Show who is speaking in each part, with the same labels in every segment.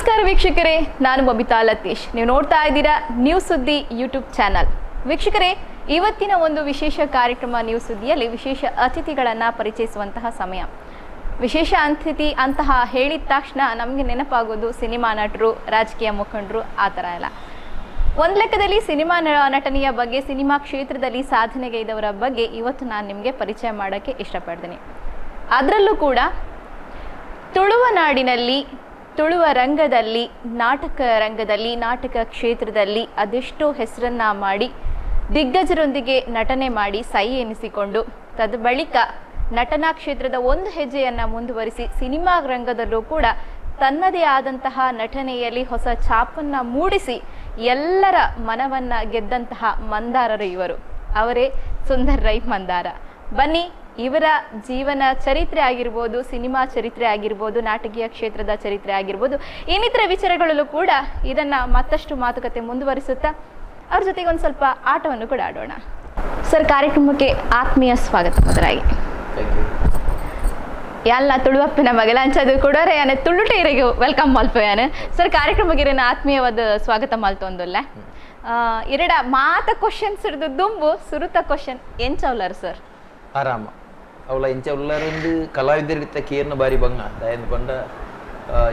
Speaker 1: ನಮಸ್ಕಾರ ವೀಕ್ಷಕರೇ, ನಾನು ಬಬಿತಾ ಲತೀಶ್. ನೀವು ನೋಡ್ತಾ ಇದ್ದೀರಾ ನ್ಯೂಸುದ್ದಿ ಯೂಟ್ಯೂಬ್ ಚಾನಲ್. ವೀಕ್ಷಕರೇ, ಇವತ್ತಿನ ಒಂದು ವಿಶೇಷ ಕಾರ್ಯಕ್ರಮ ನ್ಯೂಸುದ್ದಿಯಲ್ಲಿ ವಿಶೇಷ ಅತಿಥಿಗಳನ್ನು ಪರಿಚಯಿಸುವಂತಹ ಸಮಯ. ವಿಶೇಷ ಅತಿಥಿ ಅಂತಹ ಹೇಳಿದ ತಕ್ಷಣ ನಮಗೆ ನೆನಪಾಗೋದು ಸಿನಿಮಾ ನಟರು, ರಾಜಕೀಯ ಮುಖಂಡರು, ಆ ಥರ ಎಲ್ಲ. ಒಂದು ಲೆಕ್ಕದಲ್ಲಿ ಸಿನಿಮಾ ನಟನೆಯ ಬಗ್ಗೆ, ಸಿನಿಮಾ ಕ್ಷೇತ್ರದಲ್ಲಿ ಸಾಧನೆಗೈದವರ ಬಗ್ಗೆ ಇವತ್ತು ನಾನು ನಿಮಗೆ ಪರಿಚಯ ಮಾಡೋಕ್ಕೆ ಇಷ್ಟಪಡ್ತೀನಿ. ಅದರಲ್ಲೂ ಕೂಡ ತುಳುವ ನಾಡಿನಲ್ಲಿ, ತುಳುವ ರಂಗದಲ್ಲಿ, ನಾಟಕ ಕ್ಷೇತ್ರದಲ್ಲಿ ಅದೆಷ್ಟೋ ಹೆಸರನ್ನು ಮಾಡಿ, ದಿಗ್ಗಜರೊಂದಿಗೆ ನಟನೆ ಮಾಡಿ ಸೈ ಎನಿಸಿಕೊಂಡು, ಬಳಿಕ ನಟನಾ ಕ್ಷೇತ್ರದ ಒಂದು ಹೆಜ್ಜೆಯನ್ನು ಮುಂದುವರಿಸಿ ಸಿನಿಮಾ ರಂಗದಲ್ಲೂ ಕೂಡ ತನ್ನದೇ ಆದಂತಹ ನಟನೆಯಲ್ಲಿ ಹೊಸ ಛಾಪನ್ನು ಮೂಡಿಸಿ ಎಲ್ಲರ ಮನವನ್ನು ಗೆದ್ದಂತಹ ಮಂದಾರರು ಇವರು. ಅವರೇ ಸುಂದರ್ ರೈ ಮಂದಾರ. ಬನ್ನಿ, ಇವರ ಜೀವನ ಚರಿತ್ರೆ ಆಗಿರ್ಬೋದು, ಸಿನಿಮಾ ಚರಿತ್ರೆ ಆಗಿರ್ಬೋದು, ನಾಟಕೀಯ ಕ್ಷೇತ್ರದ ಚರಿತ್ರೆ ಆಗಿರ್ಬೋದು, ಇನ್ನಿತರ ವಿಚಾರಗಳಲ್ಲೂ ಕೂಡ ಇದನ್ನು ಮತ್ತಷ್ಟು ಮಾತುಕತೆ ಮುಂದುವರಿಸುತ್ತಾ ಅವ್ರ ಜೊತೆಗೆ ಒಂದು ಸ್ವಲ್ಪ ಆಟವನ್ನು ಕೂಡ ಆಡೋಣ. ಸರ್, ಕಾರ್ಯಕ್ರಮಕ್ಕೆ ಆತ್ಮೀಯ ಸ್ವಾಗತ. ಮೊದಲಾಗಿ ಎಲ್ಲ ತುಳುವಪ್ಪಿನ ಮಗಲ ಅಂಚದು ಕೊಡೋರೆ ಯಾನೆ ತುಳುಟೇರಿಗೆ ವೆಲ್ಕಮ್ ಮಲ್ಪಯಾನೆ. ಸರ್, ಕಾರ್ಯಕ್ರಮಕ್ಕೆ ಆತ್ಮೀಯವಾದ ಸ್ವಾಗತ ಮಲ್ತೊಂದಲ್ಲ. ಎರಡ ಮಾತ ಕ್ವಶನ್ಸ್ ಹಿಡಿದು ದುಂಬು ಸುರುತ ಕ್ವಶನ್ ಎಂಚವ್ಲಾರ ಸರ್
Speaker 2: ಆರಾಮ ಅವಳ ಇಂಚ ಉಳ್ಳಾರಂದು ಕಲಾವಿದರಿತ್ತ ಕೇರ್ನ ಬಾರಿ ಬಂಗ ದಯನ್ ಪಂಡ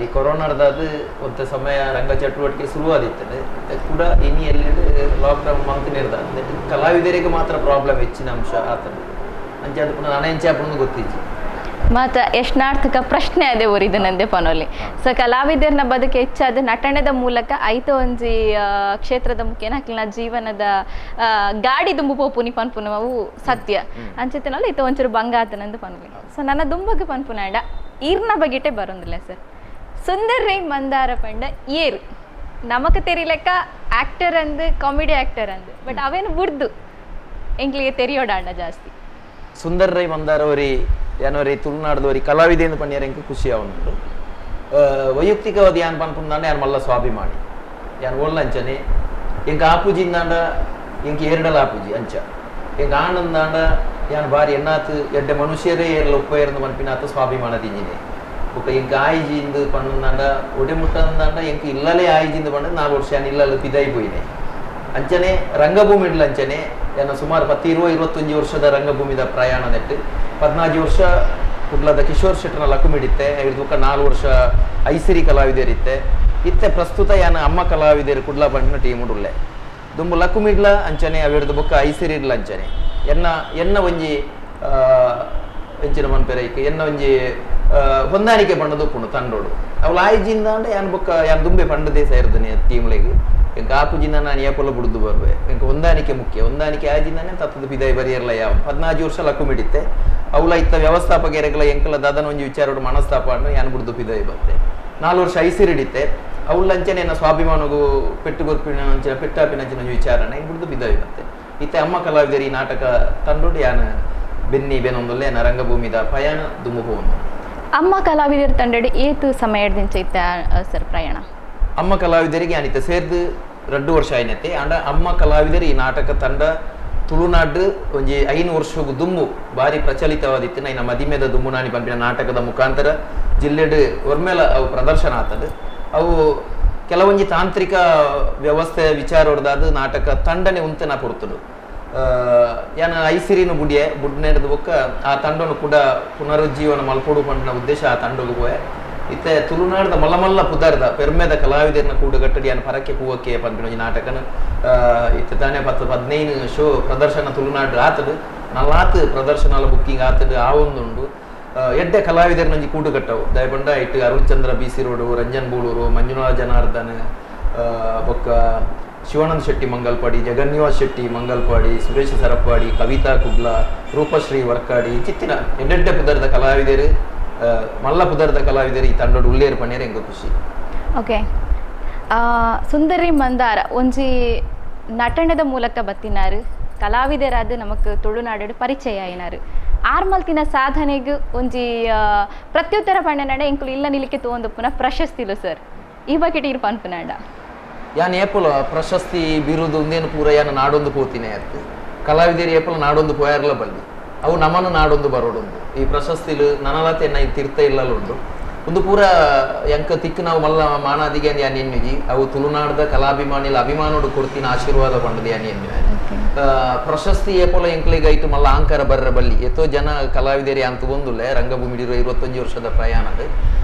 Speaker 2: ಈ ಕೊರೋನಾದ ಒಂದು ಸಮಯ ರಂಗ ಚಟುವಟಿಕೆ ಶುರುವಾದಿತ್ತದೆ ಕೂಡ ಇನಿ ಎಲ್ಲಿ ಲಾಕ್ಡೌನ್ ಮಂತ್ ನಿರ್ಧಾರ ಕಲಾವಿದರಿಗೆ ಮಾತ್ರ ಪ್ರಾಬ್ಲಮ್ ಹೆಚ್ಚಿನ ಅಂಶ ಆತನ ಅಂಚೆ ಅದು ಪುನಃ ನಾನೇ ಎಂಚೆ ಹಾಕೊಂಡು ಗೊತ್ತಿಜ್ಜಿ
Speaker 1: ಮಾತ್ರ ಎಷ್ಟಾರ್ಥಕ ಪ್ರಶ್ನೆ ಅದೇ ಓರಿದು ನಂದೆ ಪನೋಲಿ. ಸೊ ಕಲಾವಿದರನ್ನ ಬದುಕು ಹೆಚ್ಚಾದ ನಟನೆದ ಮೂಲಕ ಐತ ಒಂಜಿ ಕ್ಷೇತ್ರದ ಮುಖೇನ ಹಾಕಿನ ಜೀವನದ ಗಾಡಿ ದುಂಬು ಪೋಪುನಿ ಪನ್ಪುನವು ಸತ್ಯ ಅಂಚೆತನಲ್ಲ ಇತ ಒಂಚೂರು ಬಂಗಾತನಂದು ಪನ್ಪುನಿ. ಸೊ ನನ್ನ ದುಂಬಗೆ ಪನ್ಪುನಾಂಡ ಈರ್ನ ಬಗೆಟೆ ಬರೋದಿಲ್ಲ ಸರ್. ಸುಂದರ್ ರೈ ಮಂದಾರ ಪಂಡ ಏರು ನಮಕ್ ತೆರಿಲೆಕ್ಕ ಆಕ್ಟರ್ ಅಂದು, ಕಾಮಿಡಿ ಆಕ್ಟರ್ ಅಂದು, ಬಟ್ ಅವೇನು ಬಿಡ್ದು ಎಂಕ್ಲಿಗೆ ತೆರಿಯೋಡಾಂಡ ಜಾಸ್ತಿ.
Speaker 2: ಸುಂದರ್ ರೈ ಮಂದಾರ ಅವರಿ ಏನವರಿ ತುಳುನಾಡದವರಿ ಕಲಾವಿದೆ ಎಂದು ಪಣ್ಣಿಯರ ಎಂಕ ಖುಷಿ ಅವನುಂಟು. ವೈಯಕ್ತಿಕವಾದ ಯಾನ್ ಪನ್ಪುಂದಾಂಡ ಯಾನ್ ಮಲ್ಲ ಸ್ವಾಭಿಮಾನಿ ಯಾನ್ ಒಳ್ಳ ಅಂಚನೆ ಎಂಕ ಆಪುಜಿಂದಾಂಡ ಎಂಕ ಎರಡಲ ಆಪುಜಿ ಅಂಚ ಎಂಕ ಆನಂದಾಂಡ ಯಾನ್ ಬಾರಿ ಎನ್ನಾತ್ ಎಡ್ಡೆ ಮನುಷ್ಯರೇ ಎಲ್ಲ ಉಪಯರ್ದು ಪನ್ಪಿನಾಥ ಸ್ವಾಭಿಮಾನ ತಿಂಜಿನೆ ಬೊಕ್ಕ ಎಂಕ ಆಯಿಜಿಂದು ಪಣ್ಣುಂದಾಂಡ ಒಡೆ ಮುಟ್ಟಂದಾಂಡ ಎಂಕ ಇಲ್ಲಲೇ ಆಯಿಜಿಂದು ಪಂಡ 4 ವರ್ಷ ಯಾನ್ ಇಲ್ಲಲ್ಲ ಪಿದಾಯಿ ಪೋಯಿನೆ ಅಂಚನೆ ರಂಗಭೂಮಿ ಇಡ್ಲ ಅಂಚನೆ ಏನ ಸುಮಾರು 10-21 ವರ್ಷದ ರಂಗಭೂಮಿದ ಪ್ರಯಾಣ ನೆಟ್ಟು 14 ವರ್ಷ ಕುಡ್ಲದ ಕಿಶೋರ್ ಶೆಟ್ಟರ್ನ ಲಕುಮಿಡಿತ್ತೆ. ಇವ್ರದ್ದು 4 ವರ್ಷ ಐಸಿರಿ ಕಲಾವಿದರಿತ್ತೆ. ಇತ್ತೆ ಪ್ರಸ್ತುತ ಯಾನ ಅಮ್ಮ ಕಲಾವಿದರು ಕುಡ್ಲ ಬಣ್ಣ ಟೀಮ್ ಉಡುಲ್ಲೆ ದುಂಬು ಲಕುಮಿಡ್ಲ ಅಂಚನೆ ಅವಿರ್ದು ಬೊಕ್ಕ ಐಸಿರಿ ಇಡ್ಲ ಅಂಚನೆ ಎನ್ನ ಒಂಜಿ ಎಂಚಿನ ಮನ್ಪೆರೈಕ್ ಎನ್ನ ಒಂಜಿ ಹೊಂದಾಣಿಕೆ ಬಣ್ಣದು ಪುಣು ತಂಡೋಡು ಅವಳು ಆಯ್ಜಿಂದಾಂಡ ಯಾನ್ ಬೊಕ್ಕ ಯಾನ್ ದುಂಬೆ ಪಂಡದೇ ಸೇರ್ದನೆ ಟೀಮ್ಲೆಗ್ ಎಂಕ ಆಪುಜಿಂದ ನಾನು ಏಪಲ್ಲ ಬುಡ್ದು ಬರ್ವೆ ಎಂಕ ಹೊಂದಾಣಿಕೆ ಮುಖ್ಯ. ಹೊಂದಾಣಿಕೆ ಆಯ್ಜಿಂದಾನೆ ತತ್ತದ ಪಿದಾಯಿ ಬರಿಯರ್ಲ ಯಾವ 14 ವರ್ಷ ಲಕ್ಕುಮಿಡಿತ್ತೆ ಅವಳ ಇತ್ತ ವ್ಯವಸ್ಥಾಪಕರೆಗಳ ಎಂಕಲ ದದನ ಒಂಜಿ ವಿಚಾರೋಡು ಮನಸ್ತಾಪ ಅನ್ನು ಯಾನ್ ಬುಡ್ದು ಪಿದಾಯಿ ಬತ್ತೆ 4 ವರ್ಷ ಐಸಿರಿಡಿತ್ತೆ ಅವಳ ಅಂಚನೆ ನನ್ನ ಸ್ವಾಭಿಮಾನಗೂ ಪೆಟ್ಟು ಗೊರ್ಪಿನ ಅಂಚಿನ ಪೆಟ್ಟಾಪಿನ ಅಂಚಿನ ಒಂಜಿ ವಿಚಾರನ ಹೆಂಗ್ ಬುಡ್ದು ಪಿದಾಯಿ ಬತ್ತೆ. ಇತ್ತೆ ಅಮ್ಮ ಕಲಾವಿದರು ಈ ನಾಟಕ ತಂಡೋಡು ಯಾನ ಬೆನ್ನಿ ಬೆನೊಂದೊಲ್ಲೆ ನ ರಂಗಭೂಮಿದ ಪಯಣ ದುಮ್ಮು ಹೋನು.
Speaker 1: ಅಮ್ಮ ಕಲಾವಿದರ ತಂಡಡಿ ಏತು ಸಮಯ ದಿಂಚ ಇತ್ತ ಸರ್ ಪ್ರಯಾಣ?
Speaker 2: ಅಮ್ಮ ಕಲಾವಿದರಿಗೆ ಯಾನಿತ್ತ ಸೇರ್ದು 2 ವರ್ಷ ಆಯ್ನತ್ತೆ ಅಂಡ ಅಮ್ಮ ಕಲಾವಿದರು ಈ ನಾಟಕ ತಂಡ ತುಳುನಾಡು ಒಂಜಿ 5 ವರ್ಷಗೂ ದುಮ್ಮು ಬಾರಿ ಪ್ರಚಲಿತವಾದಿತ್ತು. ನೈನ ಮದಿಮೆದ ದುಮ್ಮು ನಾನಿ ಪಂಪಿನ ನಾಟಕದ ಮುಖಾಂತರ ಜಿಲ್ಲೆಡ್ ಒರ್ಮೇಲ ಅವು ಪ್ರದರ್ಶನ ಆತದು. ಅವು ಕೆಲವೊಂಜಿ ತಾಂತ್ರಿಕ ವ್ಯವಸ್ಥೆ ವಿಚಾರ ಹೊಡೆದಾದ ನಾಟಕ ತಂಡನೆ ಉಂತನ ಪೊರ್ತುಡು ಯಾನ ಐಸಿರಿನ ಬುಡಿಯೆ ಬುಡ್ನೆಡ್ದು ಬೊಕ್ಕ ಆ ತಂಡನು ಕೂಡ ಪುನರುಜ್ಜೀವನ ಮಲ್ಪೊಡು ಪಂಡಿನ ಉದ್ದೇಶ ಆ ತಂಡಗೂ ಪೋಯೆ. ಇತ್ತೆ ತುಳುನಾಡದ ಮಲ್ಲ ಪುದರ್ದ ಪೆರ್ಮೆದ ಕಲಾವಿದರನ್ನ ಕೂಡುಗಟ್ಟಡಿ ಯಾನ ಪರಕ್ಕೆ ಹೂವಕ್ಕೆ ಪಂಪಿನ ನಾಟಕನ ಇತ್ತೆ ತಾನೇ 10-15 ಶೋ ಪ್ರದರ್ಶನ ತುಳುನಾಡು ಆತಡು 4 ಪ್ರದರ್ಶನ ಬುಕ್ಕಿಂಗ್ ಆತಡು ಆ ಒಂದುಂಡು ಎಡ್ಡೆ ಕಲಾವಿದರನೊಂಜಿ ಕೂಡುಗಟ್ಟವು ದಯಪಂಡ ಇಟ್ಟು ಅರುಣ್ಚಂದ್ರ ಬಿಸಿ ರೋಡು, ರಂಜನ್ ಬೂಳೂರು, ಮಂಜುನಾಥ ಜನಾರ್ದನ್, ಬೊಕ್ಕ ಶಿವಾನಂದ ಶೆಟ್ಟಿ ಮಂಗಲ್ಪಾಡಿ, ಜಗನ್ನಿವಾಸ್ ಶೆಟ್ಟಿ ಮಂಗಲ್ಪಾಡಿ, ಸುರೇಶ ಸರಪ್ಪಾಡಿ, ಕವಿತಾ ಕುಡ್ಲ, ರೂಪಶ್ರೀ ವರ್ಕಾಡಿ ಚಿತ್ತಿನ ಎಡ್ಡೆಡ್ಡೆ ಪುದರ್ದ ಕಲಾವಿದರು ಮಲ್ಲ ಪುದರ್ದ ಕಲಾವಿದರು ಈ ತಂಡೋಡು ಉಳ್ಳೇರು ಪಣ್ಯರು ಎಂಗ ಖುಷಿ.
Speaker 1: ಓಕೆ, ಸುಂದರಿ ಮಂದಾರ ಒಂಜಿ ನಟನದ ಮೂಲಕ ಬತ್ತಿನಾರು ಕಲಾವಿದರಾದ ನಮಕ್ ತುಳುನಾಡು ಪರಿಚಯ ಏನಾರು ಆರ್ಮಲ್ತಿನ ಸಾಧನೆಗೂ ಒಂಜಿ ಪ್ರತ್ಯುತ್ತರ ಪಣ್ಣನಾಡ ಎಂಕುಲು ಇಲ್ಲ ನಿಲಿಕೆ ತೋಂದು ಪುನಃ ಪ್ರಶಸ್ತಿಲು ಸರ್ ಈ ಬಕೆಟ್ ಇರು ಪನ್ಪುನಾಡ
Speaker 2: ಯಾನ್ ಏಪಲ ಪ್ರಶಸ್ತಿ ಬಿರುದು ಒಂದೇನು ಪೂರ ಯಾನ ನಾಡೊಂದು ಪೋತಿನೇ ಆಯ್ತು ಕಲಾವಿದರು ಏಪಲ ನಾಡೊಂದು ಪೋಯಾರ್ಲ ಬಲ್ಲಿ ಅವು ನಮ್ಮನ್ನು ನಾಡೊಂದು ಬರೋಡೊಂದು ಈ ಪ್ರಶಸ್ತಿಲು ನನಲತೆ ನೈ ತಿರ್ತ ಇಲ್ಲಲುಂಡು ಒಂದು ಪೂರ ಎಂಕ ತಿಕ್ಕು ನಾವು ಮಲ್ಲ ಮಾನಾದಿಗೆ ಯಾನ್ ಎನ್ನುಜಿ ಅವು ತುಳುನಾಡದ ಕಲಾಭಿಮಾನಿಲ ಅಭಿಮಾನೋಡು ಕೊಡ್ತೀನಿ ಆಶೀರ್ವಾದ ಪಂಡದ ಯಾನ್ ಎನ್ನು ಪ್ರಶಸ್ತಿ ಏಪೋಲ ಎಂಕ್ಲಿಗೆ ಐಟು ಮಲ್ಲ ಆಂಕರ ಬರ್ರ ಬಲ್ಲಿ ಎಷ್ಟೋ ಜನ ಕಲಾವಿದರಿ ಅಂತ ಬಂದುಲ್ಲೆ ರಂಗಭೂಮಿಡಿರೋ 25 ವರ್ಷದ ಪ್ರಯಾಣದ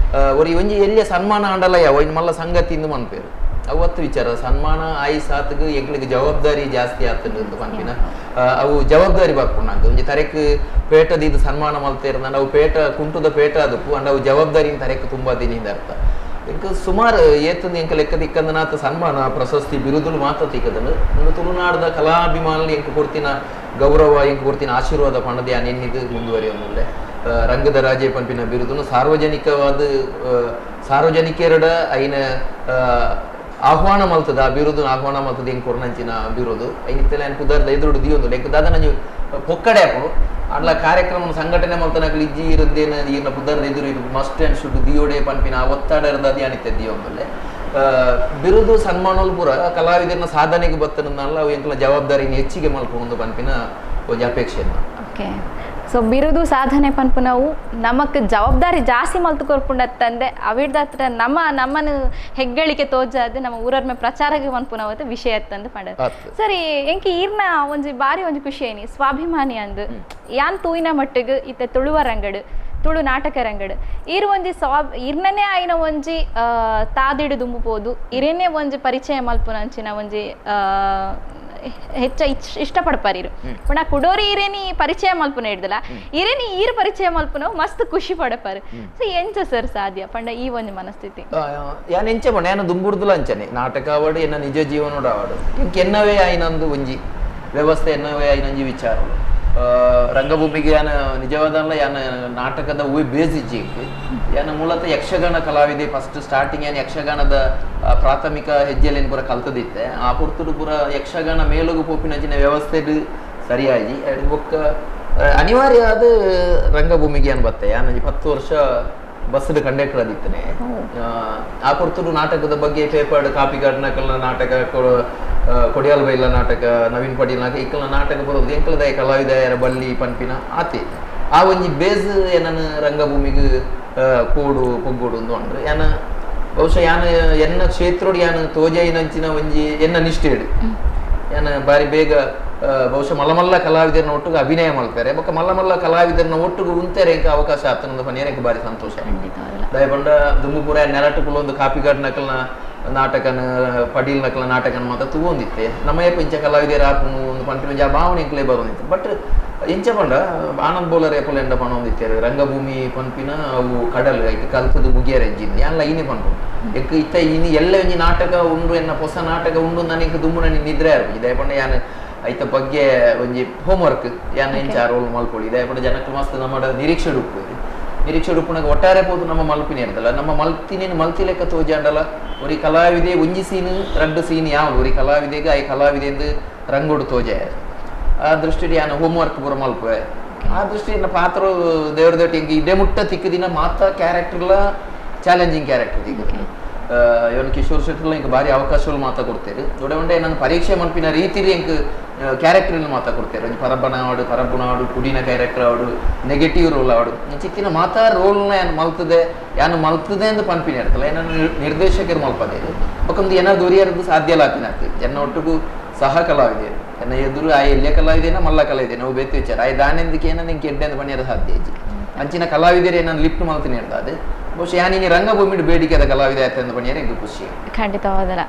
Speaker 2: ಒರಿ ಒಂಜಿ ಎಲ್ಲಿಯ ಸನ್ಮಾನ ಆಂಡಲಯ ಒಯ್ದು ಮಲ್ಲ ಸಂಗತಿಯಿಂದ ಮನ್ಪೇರು ಅವತ್ತು ವಿಚಾರ ಸನ್ಮಾನ ಆಯಿ ಸಾತ್ಗೆ ಎಂಕ್ಲಿಗೆ ಜವಾಬ್ದಾರಿ ಜಾಸ್ತಿ ಆತಂದು ಪನ್ಪಿನ ಅವು ಜವಾಬ್ದಾರಿ ಬರ್ಕೊಂಡಂಗೆ ಒಂಜಿ ತರೆಕ್ ಪೇಟದ ಇದು ಸನ್ಮಾನ ಮಲ್ತೇರ ನಾವು ಪೇಟ ಕುಂಟುದ ಪೇಟ ಅದಕ್ಕೂ ಅಂಡ್ ಅವು ಜವಾಬ್ದಾರಿನ ತರೆಕ್ ತುಂಬಾ ದಿನದಿಂದ ಅರ್ಥ ಎಂಕ ಸುಮಾರು ಏತಂದು ಎಂಕ ಲೆಕ್ಕ ತಿಕ್ಕಂದನಾಥ ಸನ್ಮಾನ ಪ್ರಶಸ್ತಿ ಬಿರುದುಲು ಮಾತ್ರ ತಿಕ್ಕದನು ಒಂದು ತುಳುನಾಡದ ಕಲಾಭಿಮಾನಿ ಎಂಕ ಕೊಡ್ತಿನ ಗೌರವ ಎಂಕ ಕೊಡ್ತಿನ ಆಶೀರ್ವಾದ ಪಣದೆ ನೆನ್ನಿದು ಮುಂದುವರಿಯೋದಿಲ್ಲ ರಂಗದ ರಾಜೇ ಪಂಪಿನ ಬಿರುದನ್ನು ಸಾರ್ವಜನಿಕವಾದ ಸಾರ್ವಜನಿಕರಡ ಐನ ಆಹ್ವಾನ ಮಲ್ತದ ಆ ಬಿರುದು ಆಹ್ವಾನ ಮಲ್ತದ ಹೆಂಗೆ ಕೊರ್ನಂಚಿನ ಬಿರುದು ಐನಿತ್ತೆಲ್ಲ ಏನು ಕುದರ್ದ ಎದುರು ದಿಯೊಂದು ಲೆಕ್ಕ ದಾದ ನಂಜು ಪೊಕ್ಕಡೆ ಹಾಕು ಅಲ್ಲ ಕಾರ್ಯಕ್ರಮ ಸಂಘಟನೆ ಮಲ್ತನಾಗಲಿ ಇಜ್ಜಿ ಇರದ್ದೇನ ಈಗಿನ ಕುದರ್ದ ಎದುರು ಇದು ಮಸ್ಟ್ ಆ್ಯಂಡ್ ಶುಡ್ ದಿಯೋಡೆ ಪನ್ಪಿನ ಆ ಒತ್ತಡ ಇರದ ಅನಿತ್ತೆ ದಿಯೊಂದಲ್ಲೇ ಬಿರುದು ಸನ್ಮಾನೋಲ್ ಪೂರ ಕಲಾವಿದರನ್ನ ಸಾಧನೆಗೆ ಬರ್ತನಲ್ಲ ಅವು ಎಂಕಲ ಜವಾಬ್ದಾರಿನ ಹೆಚ್ಚಿಗೆ ಮಲ್ಕೊಂಡು ಪನ್ಪಿನ ಒಂದು ಅಪೇಕ್ಷೆ
Speaker 1: ಓಕೆ ಸೊ ಬಿರುದು ಸಾಧನೆ ಪನ್ಪು ನಾವು ನಮಕ್ ಜವಾಬ್ದಾರಿ ಜಾಸ್ತಿ ಮಲ್ತು ಕೊರ್ಪುಂಡತ್ತಂದೆ ಅವಿಡ್ದ ಹತ್ರ ನಮ್ಮನ್ನು ಹೆಗ್ಗಳಿಕೆ ತೋಜಾದ ನಮ್ಮ ಊರರ್ ಮೇ ಪ್ರಚಾರಕ್ಕೆ ಪನ್ಪು ನಾವು ವಿಷಯ ಅತ್ತಂದು ಪಂಡ ಸರಿ ಎಂಕಿ ಈರ್ನ ಒಂಜಿ ಬಾರಿ ಒಂಜಿ ಖುಷಿ ಏನಿ ಸ್ವಾಭಿಮಾನಿ ಅಂದು ಯಾನ್ ತೂಯಿನ ಮಟ್ಟಿಗೆ ಇತ್ತೆ ತುಳುವ ರಂಗಡು ತುಳು ನಾಟಕ ರಂಗಡು ಈರು ಒಂಜಿ ಇರ್ನನೇ ಆಯ್ನ ಒಂಜಿ ತಾದಿಡು ದುಂಬುಪೋದು ಇರೇನೇ ಒಂಜಿ ಪರಿಚಯ ಮಲ್ಪುನಂಚಿನ ಒಂಜಿ ಹೆಚ್ಚ ಇಷ್ಟಪಡ್ಪಾರಿರು ಪುಣ ಕುಡೋರಿ ಇರೇನಿ ಪರಿಚಯ ಮಲ್ಪುನ ಹಿಡ್ದಲ್ಲ ಇರೇನಿ ಈರು ಪರಿಚಯ ಮಲ್ಪುನ ಮಸ್ತ್ ಖುಷಿ ಪಡಪಾರು ಸೊ ಎಂಚ ಸರ್ ಸಾಧ್ಯ ಪಂಡ ಈ ಒಂದು ಮನಸ್ಥಿತಿ
Speaker 2: ಯಾನ್ ಎಂಚ ಪಂಡ ಯಾನ ದುಂಬುರ್ದುಲ ಅಂಚನೆ ನಾಟಕ ಆವಾಡು ಎನ್ನ ನಿಜ ಜೀವನೋಡು ಆವಾಡು ಎಂಕ್ ಎನ್ನವೇ ಆಯ್ನಂದು ಒಂಜಿ ವ್ಯವಸ್ಥೆ ಎನ್ನವೇ ಆಯ್ನಂಜಿ ವಿಚಾರ ರಂಗಭೂಮಿಗೆ ಯಾನ ನಿಜವಾದಲ್ಲ ಯಾನ ನಾಟಕದ ಬೇಸಿಜ್ಜಿ ಯಾನ ಮೂಲತಃ ಯಕ್ಷಗಾನ ಕಲಾವಿದೆ ಫಸ್ಟ್ ಸ್ಟಾರ್ಟಿಂಗ್ ಏನು ಯಕ್ಷಗಾನದ ಪ್ರಾಥಮಿಕ ಹೆಜ್ಜೆಯಲ್ಲಿ ಏನು ಪೂರ ಕಲ್ತದಿತ್ತೆ ಆ ಪುರ್ತುಡು ಪೂರ ಯಕ್ಷಗಾನ ಮೇಲುಗು ಪೋಪಿನಂಚಿನ ವ್ಯವಸ್ಥೆ ಸರಿಯಾಗಿ ಒಕ್ಕ ಅನಿವಾರ್ಯ ಆದ ರಂಗಭೂಮಿಗೆ ಏನು ಬತ್ತೆ ಯಾನ 10 ವರ್ಷ ಬಸ್ಸದ ಕಂಡಕ್ಟರ್ ಅದಿತ್ತನೆ ಆ ಪುರ್ತುಡು ನಾಟಕದ ಬಗ್ಗೆ ಪೇಪರ್ ಕಾಪಿಗಾಡ್ ನಕಲ್ನ ನಾಟಕ ಕೊಡಿಯಾಲ್ ಬೈಲ ನಾಟಕ ನವೀನ್ ಪಡೀಲ್ ನಾಟಕ ಇಕ್ಕಲ್ನ ನಾಟಕ ಬರೋದು ಎಂಕಲದ ಕಲಾವಿದರ ಬಲ್ಲಿ ಪನ್ಪಿನ ಆತಿ ಆ ಒಂಜಿ ಬೇಸ್ ಏನನ್ನು ರಂಗಭೂಮಿಗೆ ಕೋಡು ಪೊಗ್ಗೋಡು ಅಂದ್ರೆ ಯಾನ ಬಹುಶಃ ಯಾನ ಎನ್ನ ಕ್ಷೇತ್ರೋಡು ಯಾನ ತೋಜಾಯಿನಂಚಿನ ಒಂಜಿ ಎನ್ನ ನಿಷ್ಠೆಡು ಯಾನ ಬಾರಿ ಬೇಗ ಬಹುಶಃ ಮಲ್ಲ ಕಲಾವಿದರನ್ನ ಒಟ್ಟಿಗೆ ಅಭಿನಯ ಮಾಡ್ತಾರೆ ಬೊಕ್ಕ ಮಲ್ಲ ಕಲಾವಿದರನ್ನ ಒಟ್ಟಿಗೆ ಉಂತಾರೆ ಎಂಕ ಅವಕಾಶ ಆತನದ ಪನ್ನೇನಕ್ಕೆ ಬಾರಿ ಸಂತೋಷ ದಯಪಂಡ ದುಂಬುಪುರ ನೆಲಟುಕುಲು ಒಂದು ಕಾಪಿಗಾಡ್ ನಕಲ್ನ ನಾಟಕನ ಪಡೀಲ್ ನಕಲ ನಾಟಕನ ಮಾತ್ರ ತಗೊಂಡಿತ್ತೆ ನಮ್ಮಯ್ಯ ಪಂಚ ಕಲಾವಿದರ ಆಪನು ಒಂದು ಪಂಪಿನ ಜಾ ಭಾವನೆ ಎಂಕ್ಲೇ ಬರೋದಿತ್ತು ಬಟ್ ಎಂಚ ಪಂಡ ಆನಂದ್ ಬೋಲರ್ ಏಪಲ್ ಎಂಡ ಪಣೊಂದಿತ್ತೇರು ರಂಗಭೂಮಿ ಪಂಪಿನ ಅವು ಕಡಲ್ ಐತೆ ಕಲ್ತದು ಮುಗಿಯರ ಹೆಜ್ಜಿಂದ ಯಾನ್ ಲೈನೇ ಪಂಪು ಎಕ್ ಇತ್ತ ಇನ್ನು ಎಲ್ಲ ಒಂಜಿ ನಾಟಕ ಉಂಡು ಎನ್ನ ಹೊಸ ನಾಟಕ ಉಂಡು ನನಗೆ ದುಂಬು ನನಗೆ ನಿದ್ರೆ ಇರ್ಬೋದು ಇದೇ ಪಂಡ ಯಾನ್ ಐತ ಬಗ್ಗೆ ಒಂಜಿ ಹೋಮ್ವರ್ಕ್ ಯಾನ್ ಎಂಚ ರೋಲ್ ಮಲ್ಕೊಳ್ಳಿ ಇದೇ ಪಂಡ ಜನಕ್ಕೆ ಮಸ್ತ್ ನಮ್ಮ ನಿರೀಕ್ಷೆ ಉಡುಪುನಾಗ ಒಟ್ಟಾರೆ ಪೋದು ನಮ್ಮ ಮಲ್ಪಿನ ಇರ್ತಲ್ಲ ನಮ್ಮ ಮಲ್ತಿನೇನು ಮಲ್ತಿ ಲೆಕ್ಕ ತೋಜಾಂಡಲ್ಲ ಒರಿ ಕಲಾವಿದೆ ಒಂಜಿ ಸೀನ್ 2 ಸೀನ್ ಯಾವ್ದು ಒರಿ ಕಲಾವಿದೆಗೆ ಐ ಕಲಾವಿದೆಂದು ರಂಗೋಡು ತೋಜೆ ಆ ದೃಷ್ಟಿಯಲ್ಲಿ ಯಾನ ಹೋಮ್ವರ್ಕ್ ಪೂರ ಮಲ್ಪೆ ಆ ದೃಷ್ಟಿಯಿಂದ ಪಾತ್ರ ದೇವ್ರ ಹಿಂಗೆ ಇದೇ ಮುಟ್ಟ ತಿಕ್ಕ ದಿನ ಮಾತ್ರ ಕ್ಯಾರೆಕ್ಟರ್ಲ ಚಾಲೆಂಜಿಂಗ್ ಕ್ಯಾರೆಕ್ಟರ್ ಈಗ ಇವನು ಕಿಶೋರ್ ಶೆಟ್ಟರ್ಲ ಇಂಕ ಭಾರಿ ಅವಕಾಶಗಳು ಮಾತಾ ಕೊಡ್ತೇವೆ ದೊಡ್ಡ ನನ್ನ ಪರೀಕ್ಷೆ ಮಲ್ಪಿನ ರೀತಿಲಿ ಇಂಕ ಕ್ಯಾರೆಕ್ಟರ್ ಮಾತಾ ಕೊಡ್ತೇವೆ ಒಂದು ಪರಬ್ಬನಾಡು ಕುಡಿನ ಕ್ಯಾರೆಕ್ಟರ್ ಆಡು ನೆಗೆಟಿವ್ ರೋಲ್ ಆಡು ಚಿಕ್ಕಿನ ಮಾತಾ ರೋಲ್ನ ಏನು ಮಲ್ತದೆ ಅಂತ ಪನ್ಪಿನ ಇರ್ತಲ್ಲ ಏನನ್ನು ನಿರ್ದೇಶಕರು ಮಲ್ಪದೆ ಒಕ್ಕೊಂದು ಏನಾದ್ರು ದೊರಿಯರದು ಸಾಧ್ಯ ಲಾಪಿನ ಆಗ್ತದೆ ಎನ್ನ ಒಟ್ಟಿಗೂ ಸಹ ಕಲಾವಿದೆ ಎನ್ನ ಎದುರು ಆ ಎಲ್ಲೇ ಕಲಾವಿದೇನ ಮಲ್ಲ ಕಲಾವಿದೆ ನಾವು ಬೇತಿ ವಿಚಾರ ಆ ದಾನೆಂದಕ್ಕೆ ಏನನ್ನ ಹಿಂಗೆ ಎಡ್ಡೆ ಅಂತ ಪಣಿಯರ ಸಾಧ್ಯ ಇಜ್ಜಿ ಅಂಚಿನ ಕಲಾವಿದರೆ ನಾನು ಲಿಫ್ಟ್ ಮಲ್ತೀನಿ ಇರ್ತದೆ ಬಹುಶಃ ಯಾನಿಗೆ ರಂಗಭೂಮಿ ಬೇಡಿಕೆದ ಕಲಾವಿದೆ ಆಯ್ತು ಅಂತ ಪಣಿಯರ ಇಂಗೆ ಖುಷಿ
Speaker 1: ಖಂಡಿತವಾದಲ್ಲ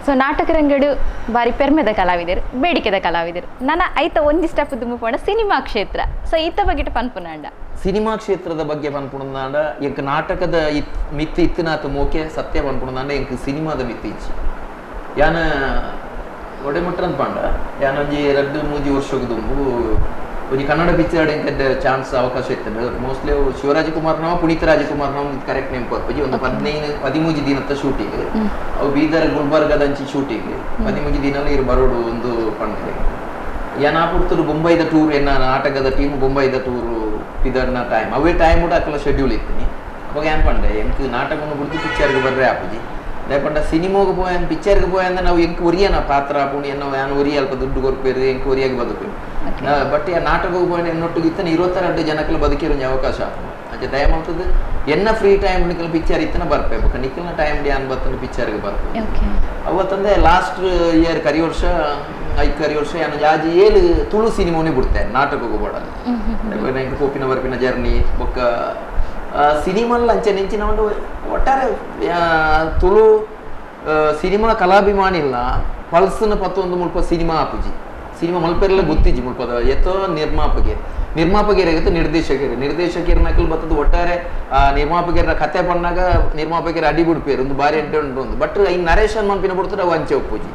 Speaker 1: ಸೊ ನಾಟಕ ರಂಗಡು ಬಾರಿ ಪೆರ್ಮೆದ ಕಲಾವಿದರು ಬೇಡಿಕೆದ ಕಲಾವಿದರು ನನ್ನ ಐತ ಒಂದಿಷ್ಟಪ್ಪ ದುಂಬುಪೋಣ ಸಿನಿಮಾ ಕ್ಷೇತ್ರ ಸೊ ಈತ ಬಗ್ಗೆ ಪನ್ಪುನಾಂಡ
Speaker 2: ಸಿನಿಮಾ ಕ್ಷೇತ್ರದ ಬಗ್ಗೆ ಪನ್ಪುಣಂದಾಂಡ ಎಂಕ್ ನಾಟಕದ ಮಿತ್ತಿ ಇತ್ತಿನಾಥ ಮೋಕೆ ಸತ್ಯ ಪನ್ಪುಣಂದಾಂಡ ಎಂಕ್ ಸಿನಿಮಾದ ಮಿತ್ತಿ ಇಚ್ಚಿ ಯಾನ ಒಡೆಮುಟ್ರಂತ ಪಂಡ ಯಾನೊಂಜಿ 2-3 ವರ್ಷಕ್ಕೆ ದುಂಬು ಒಂಜಿ ಕನ್ನಡ ಪಿಕ್ಚರ್ ಎಂಕದ ಚಾನ್ಸ್ ಅವಕಾಶ ಇತ್ತು ಮೋಸ್ಟ್ಲಿ ಅವು ಶಿವರಾಜಕುಮಾರ್ನವ ಪುನೀತ್ ರಾಜಕುಮಾರ್ನವ ಕರೆಕ್ಟ್ ನೆನಪು ಒಂದು 13 ದಿನದ ಶೂಟಿಂಗ್ ಅವು ಬೀದರ್ ಗುಲ್ಬರ್ಗದಂಚಿ ಶೂಟಿಂಗ್ 13 ದಿನ ಇರು ಬರೋಡು ಒಂದು ಪಂಡ ಏನಾಪುರ್ತರು ಬೊಂಬೈದ ಟೂರ್ ಎನ್ನ ನಾಟಕದ ಟೀಮ್ ಬೊಂಬೈದ ಟೂರು ಇದನ್ನ ಟೈಮ್ ಅವೇ ಟೈಮ್ ಕೂಡ ಅಕ್ಕಲ ಶೆಡ್ಯೂಲ್ ಇತ್ತು ಅವಾಗ ಏನ್ ಪಂಡೆ ಎಂಕ್ ನಾಟಕವನ್ನು ಬಿಡ್ತು ಪಿಕ್ಚರ್ಗೆ ಬರ್ರೆ ಆಪುಜಿ లేకుండా సినిమాకు పోయాను పిక్చర్కి పోయిందా ನಾವು ಎಂಕ್ ಒರಿಯನ ಪಾತ್ರ ಪುಣಿ ಎನ್ನೋ ನಾನು ಒರಿ ಅಲ್ಪ ದುಡ್ಡು ಕೊರ್ಪೇರಿ ಎಂಕ್ ಒರಿಯಾಗಿ ಬದುಕು ಬಟ್ ಆ ನಾಟಕಕ್ಕೆ పోయిన ಎನ್ನೊಟ್ಟಿಗೆ ಇತ್ತನ 22 ಜನಕ್ಕಲು ಬದುಕಿರೋ ಅವಕಾಶ ಅಂಚೆ ದಯ ಮಾಡ್ತದೆ ಎನ್ನ ಫ್ರೀ ಟೈಮ್ ನಿಖಲ್ ಪಿಕ್ಚರ್ ಇತ್ತನ ಬರ್ಬೇಕು ನಿಖಲ್ನ ಟೈಮ್ ಡ್ಯಾನ್ ಬರ್ತನ ಪಿಕ್ಚರ್ಗೆ ಬರ್ಬೇಕು ಅವತ್ತಂದೆ ಲಾಸ್ಟ್ ಇಯರ್ ಕರಿ ವರ್ಷ ವರ್ಷ ಏನು ಜಾಜಿ ಏಳು ತುಳು ಸಿನಿಮಾನೇ ಬಿಡ್ತಾರೆ ನಾಟಕಕ್ಕೂ ಬೋಡಲ್ಲ ಕೋಪಿನ ಬರ್ಪಿನ ಜರ್ನಿ ಬೊಕ್ಕ ಸಿನಿಮಲ್ಲ ಅಂಚೆ ನೆಂಚಿನ ಒಂದು ಒಟ್ಟಾರೆ ತುಳು ಸಿನಿಮಾ ಕಲಾಭಿಮಾನಿಲ್ಲ ಪಲ್ಸ್ನ ಪತ್ತೊಂದು ಮುಲ್ಪ ಸಿನಿಮಾ ಆಪುಜಿ ಸಿನಿಮಾ ಮಲ್ಪೆರೆಲ್ಲ ಗೊತ್ತಿಜ್ಜಿ ಮುಲ್ಪದ ಎತ್ತೋ ನಿರ್ಮಾಪಕರಿಗೆ ನಿರ್ದೇಶಕರನಕಲ್ ಬರ್ತದ ಒಟ್ಟಾರೆ ನಿರ್ಮಾಪಕರ ಕತೆ ಪಣ್ಣಾಗ ನಿರ್ಮಾಪಕರ ಅಡಿ ಬಿಡ್ಪೇರು ಒಂದು ಬಾರಿ ಅಡ್ಡೆ ಉಂಟು ಬಟ್ ಈ ನರೇಶನ್ ಮನ್ಪಿನ ಬಿಡ್ತಾರೆ ಅವು ಅಂಚೆ ಒಪ್ಪುಜಿ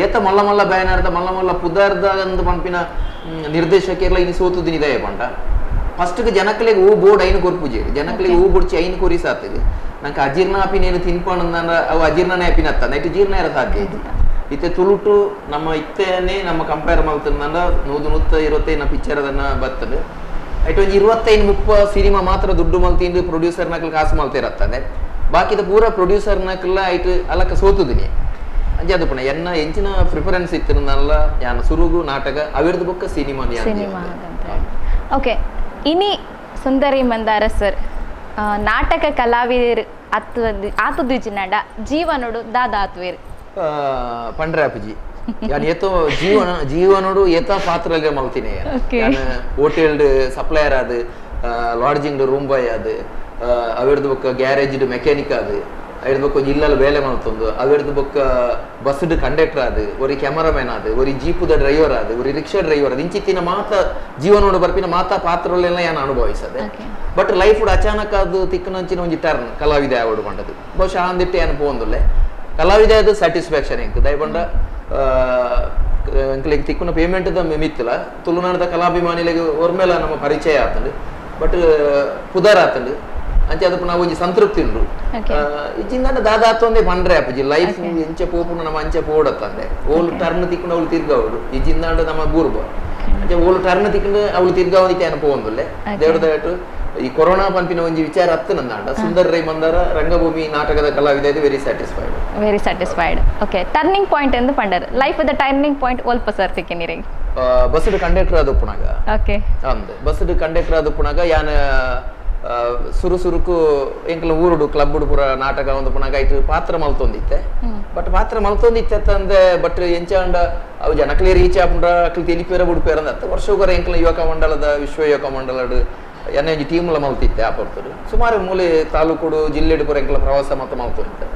Speaker 2: ಏತ ಮಲ್ಲ ಮಲ್ಲ ಬ್ಯಾನರ್ದ ಮಲ್ಲ ಮಲ್ಲ ಪುದಾರ್ದ ಅಂದ ಪಂಪಿನ ನಿರ್ದೇಶಕರ್ಲ ಇನ್ನು ಸೋತುದಿನ ಇದೆ ಪಂಡ ಫಸ್ಟ್ಗೆ ಜನಕ್ಕಲಿಗೆ ಹೂ ಬೋರ್ಡ್ ಐನು ಕೊರ್ಪುಜಿ ಜನಕ್ಕಲಿಗೆ ಹೂ ಬುಡ್ಚಿ ಐನು ಕೊರಿ ಸಾತಿಗೆ ನಂಗೆ ಅಜೀರ್ಣ ಆಪಿನೇನು ತಿನ್ಪಣ್ಣ ಅವು ಅಜೀರ್ಣನೇ ಆಪಿನ ಹತ್ತ ನೈಟ್ ಜೀರ್ಣ ಇರೋ ಸಾಧ್ಯ ಐತಿ ಇತ್ತೆ ತುಳುಟು ನಮ್ಮ ಇತ್ತೇನೆ ನಮ್ಮ ಕಂಪೇರ್ ಮಾಡ್ತಂದ 125 ಪಿಕ್ಚರ್ ಅದನ್ನ ಬರ್ತದೆ ಐಟ್ ಒಂದು 25-30 ಸಿನಿಮಾ ಮಾತ್ರ ದುಡ್ಡು ಮಲ್ತಿಂದು ಪ್ರೊಡ್ಯೂಸರ್ ನಕಲ್ ಕಾಸು ಮಲ್ತಿರತ್ತದೆ ಬಾಕಿದ ಪೂರ ಪ್ರೊಡ್ಯೂಸರ್ ನಕಲ್ಲ ಐಟ್ ಅಲ್ಲಕ್ಕ ಸೋತುದಿನಿ ಅಂಜೆ ಅದು ಪುಣ ಎನ್ನ ಎಂಚಿನ ಪ್ರಿಫರೆನ್ಸ್ ಇತ್ತಿರಲ್ಲ ಯಾನ ಸುರುಗು ನಾಟಕ ಅವಿರ್ದ ಬೊಕ್ಕ ಸಿನಿಮಾ
Speaker 1: ಓಕೆ ಇನಿ ಸುಂದರಿ ಮಂದಾರ ಸರ್ ನಾಟಕ ಕಲಾವಿದರು ಆತುದಿಜಿನಡ ಜೀವನೋಡು ದಾದಾತ್ವೇರು
Speaker 2: ಪಂಡ್ರೆ ಅಪ್ಪಜಿ ಯಾನ್ ಏತೋ ಜೀವನೋಡು ಏತ ಪಾತ್ರಗೆ ಮಲ್ತೀನಿ ಹೋಟೆಲ್ ಸಪ್ಲೈಯರ್ ಅದು ಲಾಡ್ಜಿಂಗ್ ರೂಮ್ ಬಾಯ್ ಅದು ಅವಿರ್ದ ಬೊಕ್ಕ ಗ್ಯಾರೇಜ್ ಮೆಕ್ಯಾನಿಕ್ ಅದು ಅವಿರ್ದ ಬೊಕ್ಕ ಇಲ್ಲಲ್ಲ ಬೇಲೆ ಮಾಡ್ತಂದು ಅವಿರ್ದ ಬೊಕ್ಕ ಬಸ್ಡ್ ಕಂಡಕ್ಟರ್ ಅದು ಒರಿ ಕ್ಯಾಮರಾಮ್ಯಾನ್ ಅದು ಒರಿ ಜೀಪುದ ಡ್ರೈವರ್ ಅದು ಒರಿ ರಿಕ್ಷಾ ಡ್ರೈವರ್ ಅದು ಇಂಚಿತ್ತಿನ ಮಾತ ಜೀವನೋಡು ಬರ್ಪಿನ ಮಾತ ಪಾತ್ರಗಳೆಲ್ಲ ಯಾನು ಅನುಭವಿಸದೆ ಬಟ್ ಲೈಫ್ ಅಚಾನಕ್ ಅದು ತಿಕ್ಕನಂಚಿನ ಒಂಜಿ ಟರ್ನ್ ಕಲಾವಿದ ಆವಡು ಪಂಡದು ಬಹುಶಃ ಅಂದಿಟ್ಟೆ ಏನು ಪೋಂದುಲ್ಲೆ ಕಲಾವಿದ ಅದು ಸ್ಯಾಟಿಸ್ಫ್ಯಾಕ್ಷನ್ ಎಂಕ್ ದಯಪಂಡ ಎಂಕ್ಲಿಗೆ ತಿಕ್ಕುನ ಪೇಮೆಂಟ್ ಮಿತ್ತಿಲ್ಲ ತುಳುನಾಡದ ಕಲಾಭಿಮಾನಿಗಳಿಗೆ ಒರ್ಮೇಲ ನಮ್ಮ ಪರಿಚಯ ಆತಂಡು ಬಟ್ ಪುದರ್ ಆತಂಡು ಅಂಚೆ ಅದಕ್ಕೆ ನಾವು ಒಂಜಿ ಸಂತೃಪ್ತಿ ಉಂಡು ಇಜ್ಜಿಂದ ದಾದಾತ್ತೊಂದೇ ಪಂಡ್ರೆ ಅಪ್ಪಜಿ ಲೈಫ್ ಎಂಚೆ ಪೋಪುನ ನಮ್ಮ ಅಂಚೆ ಪೋಡತ್ತಂದೆ ಓಲ್ ಟರ್ನ್ ತಿಕ್ಕೊಂಡು ಅವಳು ತಿರ್ಗಾವಡು ಇಜ್ಜಿಂದಾಂಡ ನಮ್ಮ ಬೂರ್ಬ ಅಂಚೆ ಓಲ್ ಟರ್ನ್ ತಿಕ್ಕೊಂಡು ಅವಳು ತಿರ್ಗಾವದಿಕ್ಕೆ ಏನು ಪೋಂದುಲ್ಲೆ ದೇವ್ರ ದಯಟು ಈ ಕೊರೋನಾ ಪಂಪಿನ ಒಂಜಿ ವಿಚಾರ ಹತ್ತು ನಂದಾಂಡ ಸುಂದರ್ ರೈ ಮಂದಾರ ರಂಗಭೂಮಿ ನಾಟಕದ ಕಲಾವಿದ very
Speaker 1: satisfied okay turning point ಎಂದು ಪಂಡರ್ ಲೈಫ್ ದ ಟರ್ನಿಂಗ್ ಪಾಯಿಂಟ್ ಒಲ್ಪ ಸರ್ ತಿಕ್ಕಿನಿರಿ
Speaker 2: ಬಸ್ಡ್ ಕಂಡಕ್ಟರ್ ಅದು ಪುಣಗ
Speaker 1: ಓಕೆ
Speaker 2: ಅಂದೆ ಬಸ್ಡ್ ಕಂಡಕ್ಟರ್ ಅದು ಪುಣಗ ಯಾನ ಸುರುಕು ಎಂಕಲ ಊರುಡು ಕ್ಲಬ್ ಪೂರ ನಾಟಕ ಒಂದು ಪುಣಗ ಐಟು ಪಾತ್ರ ಮಲ್ತೊಂದಿತ್ತೆ ಬಟ್ ಪಾತ್ರ ಮಲ್ತೊಂದಿತ್ತೆ ಅಂದೆ ಬಟ್ ಎಂಚಾಂಡ ಅವು ಜನಕ್ಲಿ ರೀಚ್ ಆಪುಂಡ ಅಕ್ಲಿ ತೆಲಿಪೇರ ಬುಡ್ಪೇರ ಅಂದ ವರ್ಷಗರ ಎಂಕಲ ಯುವಕ ಮಂಡಲದ ವಿಶ್ವ ಯುವಕ ಮಂಡಲಡು ಎನ್ನ ಒಂಜಿ ಟೀಮ್ಲ ಮಲ್ತಿತ್ತೆ ಆ ಪೊರ್ತಡು ಸುಮಾರು ಮೂಲೆ ತಾಲೂಕುಡು ಜಿಲ್ಲೆಡು ಪೂರ ಎಂಕಲ ಪ್ರವಾಸ ಮಾತ್ರ ಮಲ್ತೊಂದಿತ್ತೆ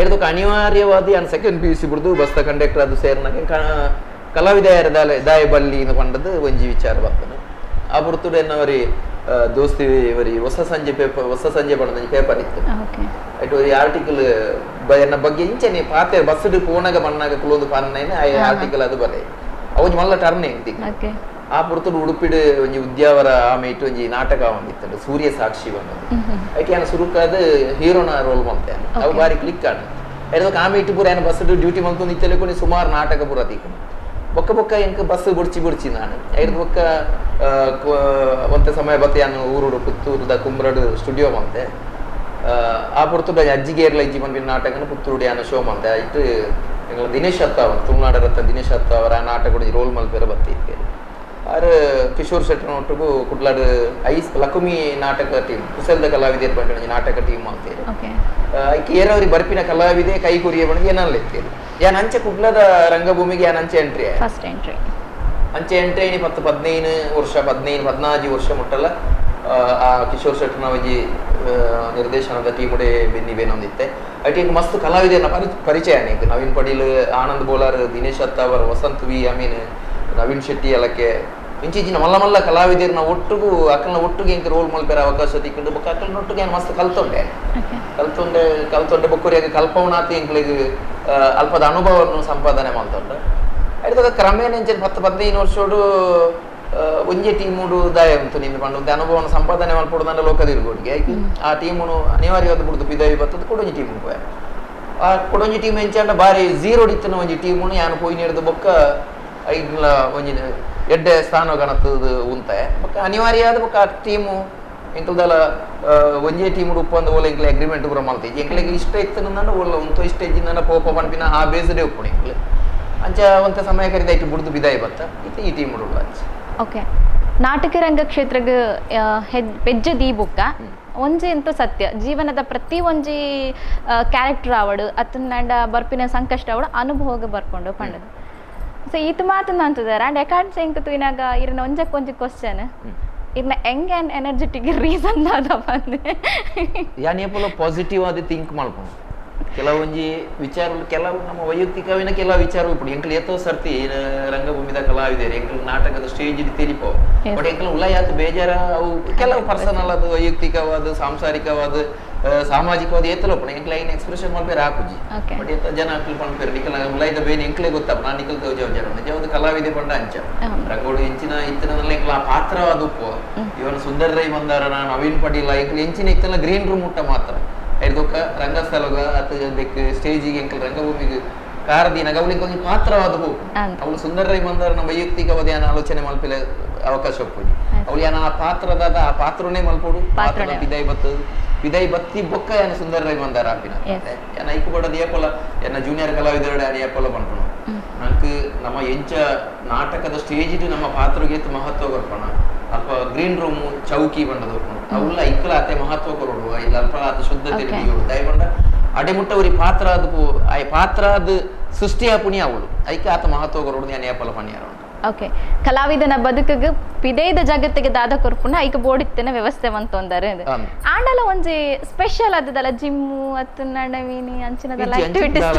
Speaker 2: ಐದಕ್ಕೆ ಅನಿವಾರ್ಯವಾದಿ ಅನ್ ಸೆಕೆಂಡ್ PUC ಬಿಡ್ದು ಬಸ್ತ ಕಂಡಕ್ಟರ್ ಅದು ಸೇರ್ನಾಗೆ ಕಲಾವಿದೆಯರ ದಾಯ ಬಲ್ಲಿ ಪಂಡದು ಒಂಜಿ ವಿಚಾರ ಬರ್ತದೆ ಆ ಪೊರ್ತುಡು ಎನ್ನವರಿ ದೋಸ್ತಿ ವರಿ ಹೊಸ ಸಂಜೆ ಪಂಡ ಪೇಪರ್ ಇತ್ತು ಐಟ್ ಒಂದು ಆರ್ಟಿಕಲ್ ಎನ್ನ ಬಗ್ಗೆ ಇಂಚನೆ ಪಾತೆ ಬಸ್ಡ್ ಪೋನಾಗ ಬಣ್ಣಾಗ ಕುಲೊಂದು ಪನ್ನೇನೆ ಆ ಆರ್ಟಿಕಲ್ ಅದು ಬರೆ ಅವೊಂಜಿ ಮಲ್ಲ ಟರ್ನ್ ಎಂತಿ ಆ ಪುರತುಡು ಉಡುಪಿಡು ಒಂಜಿ ಉದ್ಯಾವರ ಆಮೆ ಇಟ್ಟು ಒಂಜಿ ನಾಟಕ ಒಂದಿತ್ತು ಸೂರ್ಯ ಸಾಕ್ಷಿ ಬಂದದ್ದು ಐಕೆ ಏನು ಸುರುಕಾದ ಹೀರೋನ ರೋಲ್ ಮಂತೆ ಅವು ಬಾರಿ ಕ್ಲಿಕ್ ಆಡ ಐದಕ್ಕೆ ಆಮೆ ಇಟ್ಟು ಪೂರ ಏನು ಬಸ್ ಡ್ಯೂಟಿ ಮಂತೊಂದು ಇತ್ತಲೆ ಸುಮಾರು ನಾಟಕ ಪೂರ ತಿಕ್ಕು ಬೊಕ್ಕ ಎಂಕ ಬಸ್ ಬುಡ್ಚಿ ನಾನು ಐದು ಬೊಕ್ಕ ಒಂತೆ ಸಮಯ ಬತ್ತೆ ಯಾನು ಊರುಡು ಪುತ್ತೂರದ ಕುಂಬ್ರಡು ಸ್ಟುಡಿಯೋ ಮಂತೆ ಆ ಪುರತುಡು ಅಜ್ಜಿಗೇರ್ಲ ಇಜ್ಜಿ ಬಂದಿನ ನಾಟಕನ ಪುತ್ತೂರು ಯಾನ ಶೋ ಮಂತೆ ಇಟ್ಟು ಎಂಗಳ ದಿನೇಶ್ ಅತ್ತಾವ ತುಳುನಾಡ ರತ್ತ ದಿನೇಶ್ ಅತ್ತಾವರ ಆ ನಾಟಕ ರೋಲ್ ಮಲ್ಪೇರ ಬತ್ತಿರ್ತಾರೆ ಆರು ಕಿಶೋರ್ ಶೆಟ್ಟರ್ ಒಟ್ಟಿಗೂ ಕುಡ್ಲಾಡು ಲಕುಮಿ ನಾಟಕ ಟೀಮ್ ಕುಸಲ್ದ ಕಲಾವಿದೆಯರು ಬಂದ ನಾಟಕ ಟೀಮ್ ಅಂತೀರಿ ಏರವ್ರಿಗೆ ಬರ್ಪಿನ ಕಲಾವಿದೆ ಕೈ ಕುರಿಯ ಬಂದು ಏನಲ್ಲ ಇರ್ತೀರಿ ಯಾನ್ ಅಂಚೆ ಕುಡ್ಲದ ರಂಗಭೂಮಿಗೆ ಯಾನ್ ಅಂಚೆ ಎಂಟ್ರಿ ಅಂಚೆ ಎಂಟ್ರಿ 10-15 ವರ್ಷ 14 ವರ್ಷ ಮುಟ್ಟಲ್ಲ ಆ ಕಿಶೋರ್ ಶೆಟ್ಟರ್ನ ಒಂಜಿ ನಿರ್ದೇಶನದ ಟೀಮುಡೆ ಬೆನ್ನಿಬೇನೊಂದಿತ್ತೆ ಐಟಿ ಮಸ್ತ್ ಕಲಾವಿದೆಯನ್ನ ಪರಿಚಯ ನಿಂಗೆ ನವೀನ್ ಪಡೀಲ್ ಆನಂದ್ ಬೋಲಾರ್ ದಿನೇಶ್ ಅತ್ತಾವರ್ ವಸಂತ್ ವಿ ಐ ನವೀನ್ ಶೆಟ್ಟಿ ಅಲ್ಲಕ್ಕೆ ಇಂಚಿನ ಮಲ್ಲ ಮಲ್ಲ ಕಲಾವಿದರನ್ನ ಒಟ್ಟಿಗೂ ಅಕ್ಕನ ಒಟ್ಟಿಗೆ ಇಂಕ ರೋಲ್ ಮಲ್ಪೇರ ಅವಕಾಶ ತಿಕ್ಕೊಂಡು ಬೊಕ್ಕ ಅಕ್ಕನ ಒಟ್ಟಿಗೆ ಮಸ್ತ್ ಕಲ್ತೊಂಡೆ ಬೊಕ್ಕುರಿಯಾಗ ಕಲ್ಪವನಾತಿ ಇಂಕ್ಲಿಗೆ ಅಲ್ಪದ ಅನುಭವವನ್ನು ಸಂಪಾದನೆ ಮಾಡ್ತೊಂಡೆ ಐದಾಗ ಕ್ರಮೇಣ 10-15 ವರ್ಷೋಡು ಒಂಜೆ ಟೀಮುಡು ದಾಯ ಉಂಟು ನಿಂದು ಪಂಡು ಅನುಭವವನ್ನು ಸಂಪಾದನೆ ಮಾಡ್ಕೊಡೋದಂದ್ರೆ ಲೋಕದಿರ್ಗೋಡಿಗೆ ಆಯ್ತು ಆ ಟೀಮುನು ಅನಿವಾರ್ಯವಾದ ಬಿಡ್ದು ಪಿದಾಯಿ ಬರ್ತದೆ ಕೊಡೊಂಜಿ ಟೀಮ್ ಆ ಕೊಡೊಂಜಿ ಟೀಮ್ ಎಂಚಾಂಡ ಬಾರಿ ಝೀರೋ ಇತ್ತಿನ ಒಂಜಿ ಟೀಮುನು ಯಾನು ಪೋಯಿ ನೀಡಿದ ಬೊಕ್ಕ ಐದ್ಲ ಒಂಜಿ ಎಡ್ಡೆ ಸ್ಥಾನ ಕಾಣತ್ತದು ಉಂತೆ ಬೊಕ್ಕ ಅನಿವಾರ್ಯ ಬೊಕ್ಕ ಆ ಟೀಮು ಎಂಕಲ್ದಲ್ಲ ಒಂಜೇ ಟೀಮುಡು ಉಪ್ಪಂದು ಓಲ ಎಂಕ್ಲೆ ಅಗ್ರಿಮೆಂಟ್ ಪೂರ ಮಲ್ತೈತಿ ಎಂಕ್ಲೆಗೆ ಇಷ್ಟ ಇತ್ತನ ಓಲ ಉಂತು ಇಷ್ಟ ಇಜ್ಜಿನ ಪೋಪ ಪನ್ಪಿನ ಆ ಬೇಸ್ಡೆ ಉಪ್ಪುಣಿ ಎಂಕ್ಲೆ ಅಂಚ ಒಂತ ಸಮಯ ಕರಿದ ಐಟು ಬುಡ್ದು ಬಿದಾಯಿ ಬತ್ತ ಇತ್ತು ಈ ಟೀಮ್ ಉಡುಲ್ಲ
Speaker 1: ಓಕೆ ನಾಟಕ ರಂಗ ಕ್ಷೇತ್ರಕ್ಕೆ ಹೆಜ್ಜೆ ದೀಬುಕ್ಕ ಒಂಜಿ ಅಂತೂ ಸತ್ಯ ಜೀವನದ ಪ್ರತಿ ಒಂಜಿ ಕ್ಯಾರೆಕ್ಟರ್ ಆವಡು ಅತನ ಬರ್ಪಿನ ಸಂಕಷ್ಟ ಆವಡು ಅನುಭವಗೆ ಬರ್ಕೊಂಡು ಪಂಡದು ಸೊ ಈತ ಮಾತನ್ನ ಅಂತದಾರ ಅಂಡ್ ಎಕಾರ್ಡ್ಸ್ ಹೆಂಗ್ ತುಯಿನಾಗ ಇರನ ಒಂಜಕ್ಕೆ ಒಂಜಿ ಕ್ವಶನ್ ಇರ್ನ ಹೆಂಗೆ ಎನರ್ಜೆಟಿಕ್ ರೀಸನ್ ಅದ ಬಂದೆ
Speaker 2: ಯಾನ್ ಏಪಲ ಪಾಸಿಟಿವ್ ಆದಿ ಥಿಂಕ್ ಮಾಡ್ಕೊಂಡು ಕೆಲವೊಂಜಿ ವಿಚಾರಗಳು ಕೆಲವು ನಮ್ಮ ವೈಯಕ್ತಿಕವಿನ ಕೆಲವು ವಿಚಾರಗಳು ಪುಡಿ ಎಂಕಲ್ ಎತ್ತೋ ಸರ್ತಿ ರಂಗಭೂಮಿದ ಕಲಾವಿದರು ಎಂಕಲ್ ನಾಟಕದ ಸ್ಟೇಜ್ ತಿಳಿಪೋ ಬಟ್ ಎಂಕಲ್ ಉಲಾಯಾತ ಬೇಜಾರ ಅವು ಕೆಲವು ಪರ್ಸನಲ್ ಅದು ವೈಯಕ್ತಿಕವಾದ ಸಾಂಸಾರಿಕವಾದ ಸಾಮಾಜಿಕವಾದ ಏತಲೋ ಪಣ ಎಂಕಲ್ ಐನ್ ಎಕ್ಸ್ಪ್ರೆಷನ್ ಮಾಡ್ಬೇರೆ ಹಾಕುಜಿ ಬಟ್ ಎತ್ತ ಜನ ಅಕ್ಲ್ ಪಣ್ಪೇರು ನಿಕಲ್ ಉಲಾಯ್ದ ಬೇನೆ ಎಂಕ್ಲೇ ಗೊತ್ತಪ್ಪ ನಾನು ನಿಕಲ್ ತೋಜಾವಜಾರ ನಿಜವಾದ ಕಲಾವಿದೆ ಪಂಡ ಅಂಚ ರಂಗೋಡು ಎಂಚಿನ ಇತ್ತಿನಲ್ಲಿ ಎಂಕಲ್ ಆ ಪಾತ್ರವಾದ ಉಪ್ಪು ಇವನು ಸುಂದರ್ ರೈ ಮಂದಾರ ನವೀನ್ ಪಡೀಲ ಎಂಕಲ್ ಎಂಚಿನ ಇತ್ತಲ್ಲ ಗ್ರೀನ್ ರೂಮ್ ಮುಟ್ಟ ಮಾತ್ರ ಐದೊಕ್ಕ ರಂಗಸ್ಥಳಗ ಅಥವಾ ಬೆಕ್ಕ ಸ್ಟೇಜಿಗೆ ಎಂಕಲ್ ರಂಗಭೂಮಿಗೆ ಕಾರದಿನಾಗ ಅವಳಿಗೆ ಒಂದು ಪಾತ್ರವಾದ ಹೋಗು ಅವಳು ಸುಂದರ ರೈ ಮಂದಾರನ ವೈಯಕ್ತಿಕವಾದ ಏನ ಆಲೋಚನೆ ಮಲ್ಪಿಲೆ ಅವಕಾಶ ಹೋಗ್ಬೋದು ಅವಳು ಏನ ಆ ಪಾತ್ರದಾದ ಆ ಪಾತ್ರನೇ ಮಲ್ಪೋಡು ಪಾತ್ರದ ವಿದಾಯಿ ಬತ್ತಿ ಬೊಕ್ಕ ಏನ ಸುಂದರ ರೈ ಮಂದಾರ ಆಪಿನ ಏನ ಐಕು ಬಡದ ಏಪಲ ಏನ ಜೂನಿಯರ್ ಕಲಾವಿದರ ಏಪಲ ಬಂದ್ಕೊಂಡು ನಂಗೆ ನಮ್ಮ ಎಂಚ ನಾಟಕದ ಸ್ಟೇಜ್ ನಮ್ಮ ಪಾತ್ರಗೆ ಮಹತ್ವ ಕೊಡ್ಪಣ ಅಲ್ಪ ಗ್ರೀನ್ ರೂಮ್ ಚೌಕಿ ಬಂಡದು ಅವಲ್ಲ ಇಕ್ಕಲ ಅತ್ತೆ ಮಹತ್ವ ಕೊರೋಡು ಇಲ್ಲ ಅಲ್ಪ ಅದು ಶುದ್ಧತೆ ದಯಗೊಂಡ ಅಡೆಮುಟ್ಟವರಿ ಪಾತ್ರ ಅದು ಆ ಪಾತ್ರ ಅದು ಸೃಷ್ಟಿಯ ಪುಣ್ಯ ಅವಳು ಐಕ ಆತ ಮಹತ್ವ ಕೊರೋಡು ನಾನು ಏಪಲ ಪಣ್ಯಾರ
Speaker 1: ಓಕೆ ಕಲಾವಿದನ ಬದುಕಿಗೆ ಪಿದೈದ ಜಗತ್ತಿಗೆ ದಾದ ಕೊರ್ಪುನ ಐಕ ಬೋಡಿತ್ತಿನ ವ್ಯವಸ್ಥೆ ಮಂತೊಂದರೆ ಆಂಡಲ ಒಂಜಿ ಸ್ಪೆಷಲ್ ಆದದಲ್ಲ ಜಿಮ್ಮು ಅತ್ತು ನಡವಿನಿ ಅಂಚಿನದಲ್ಲ ಆಕ್ಟಿವಿಟೀಸ್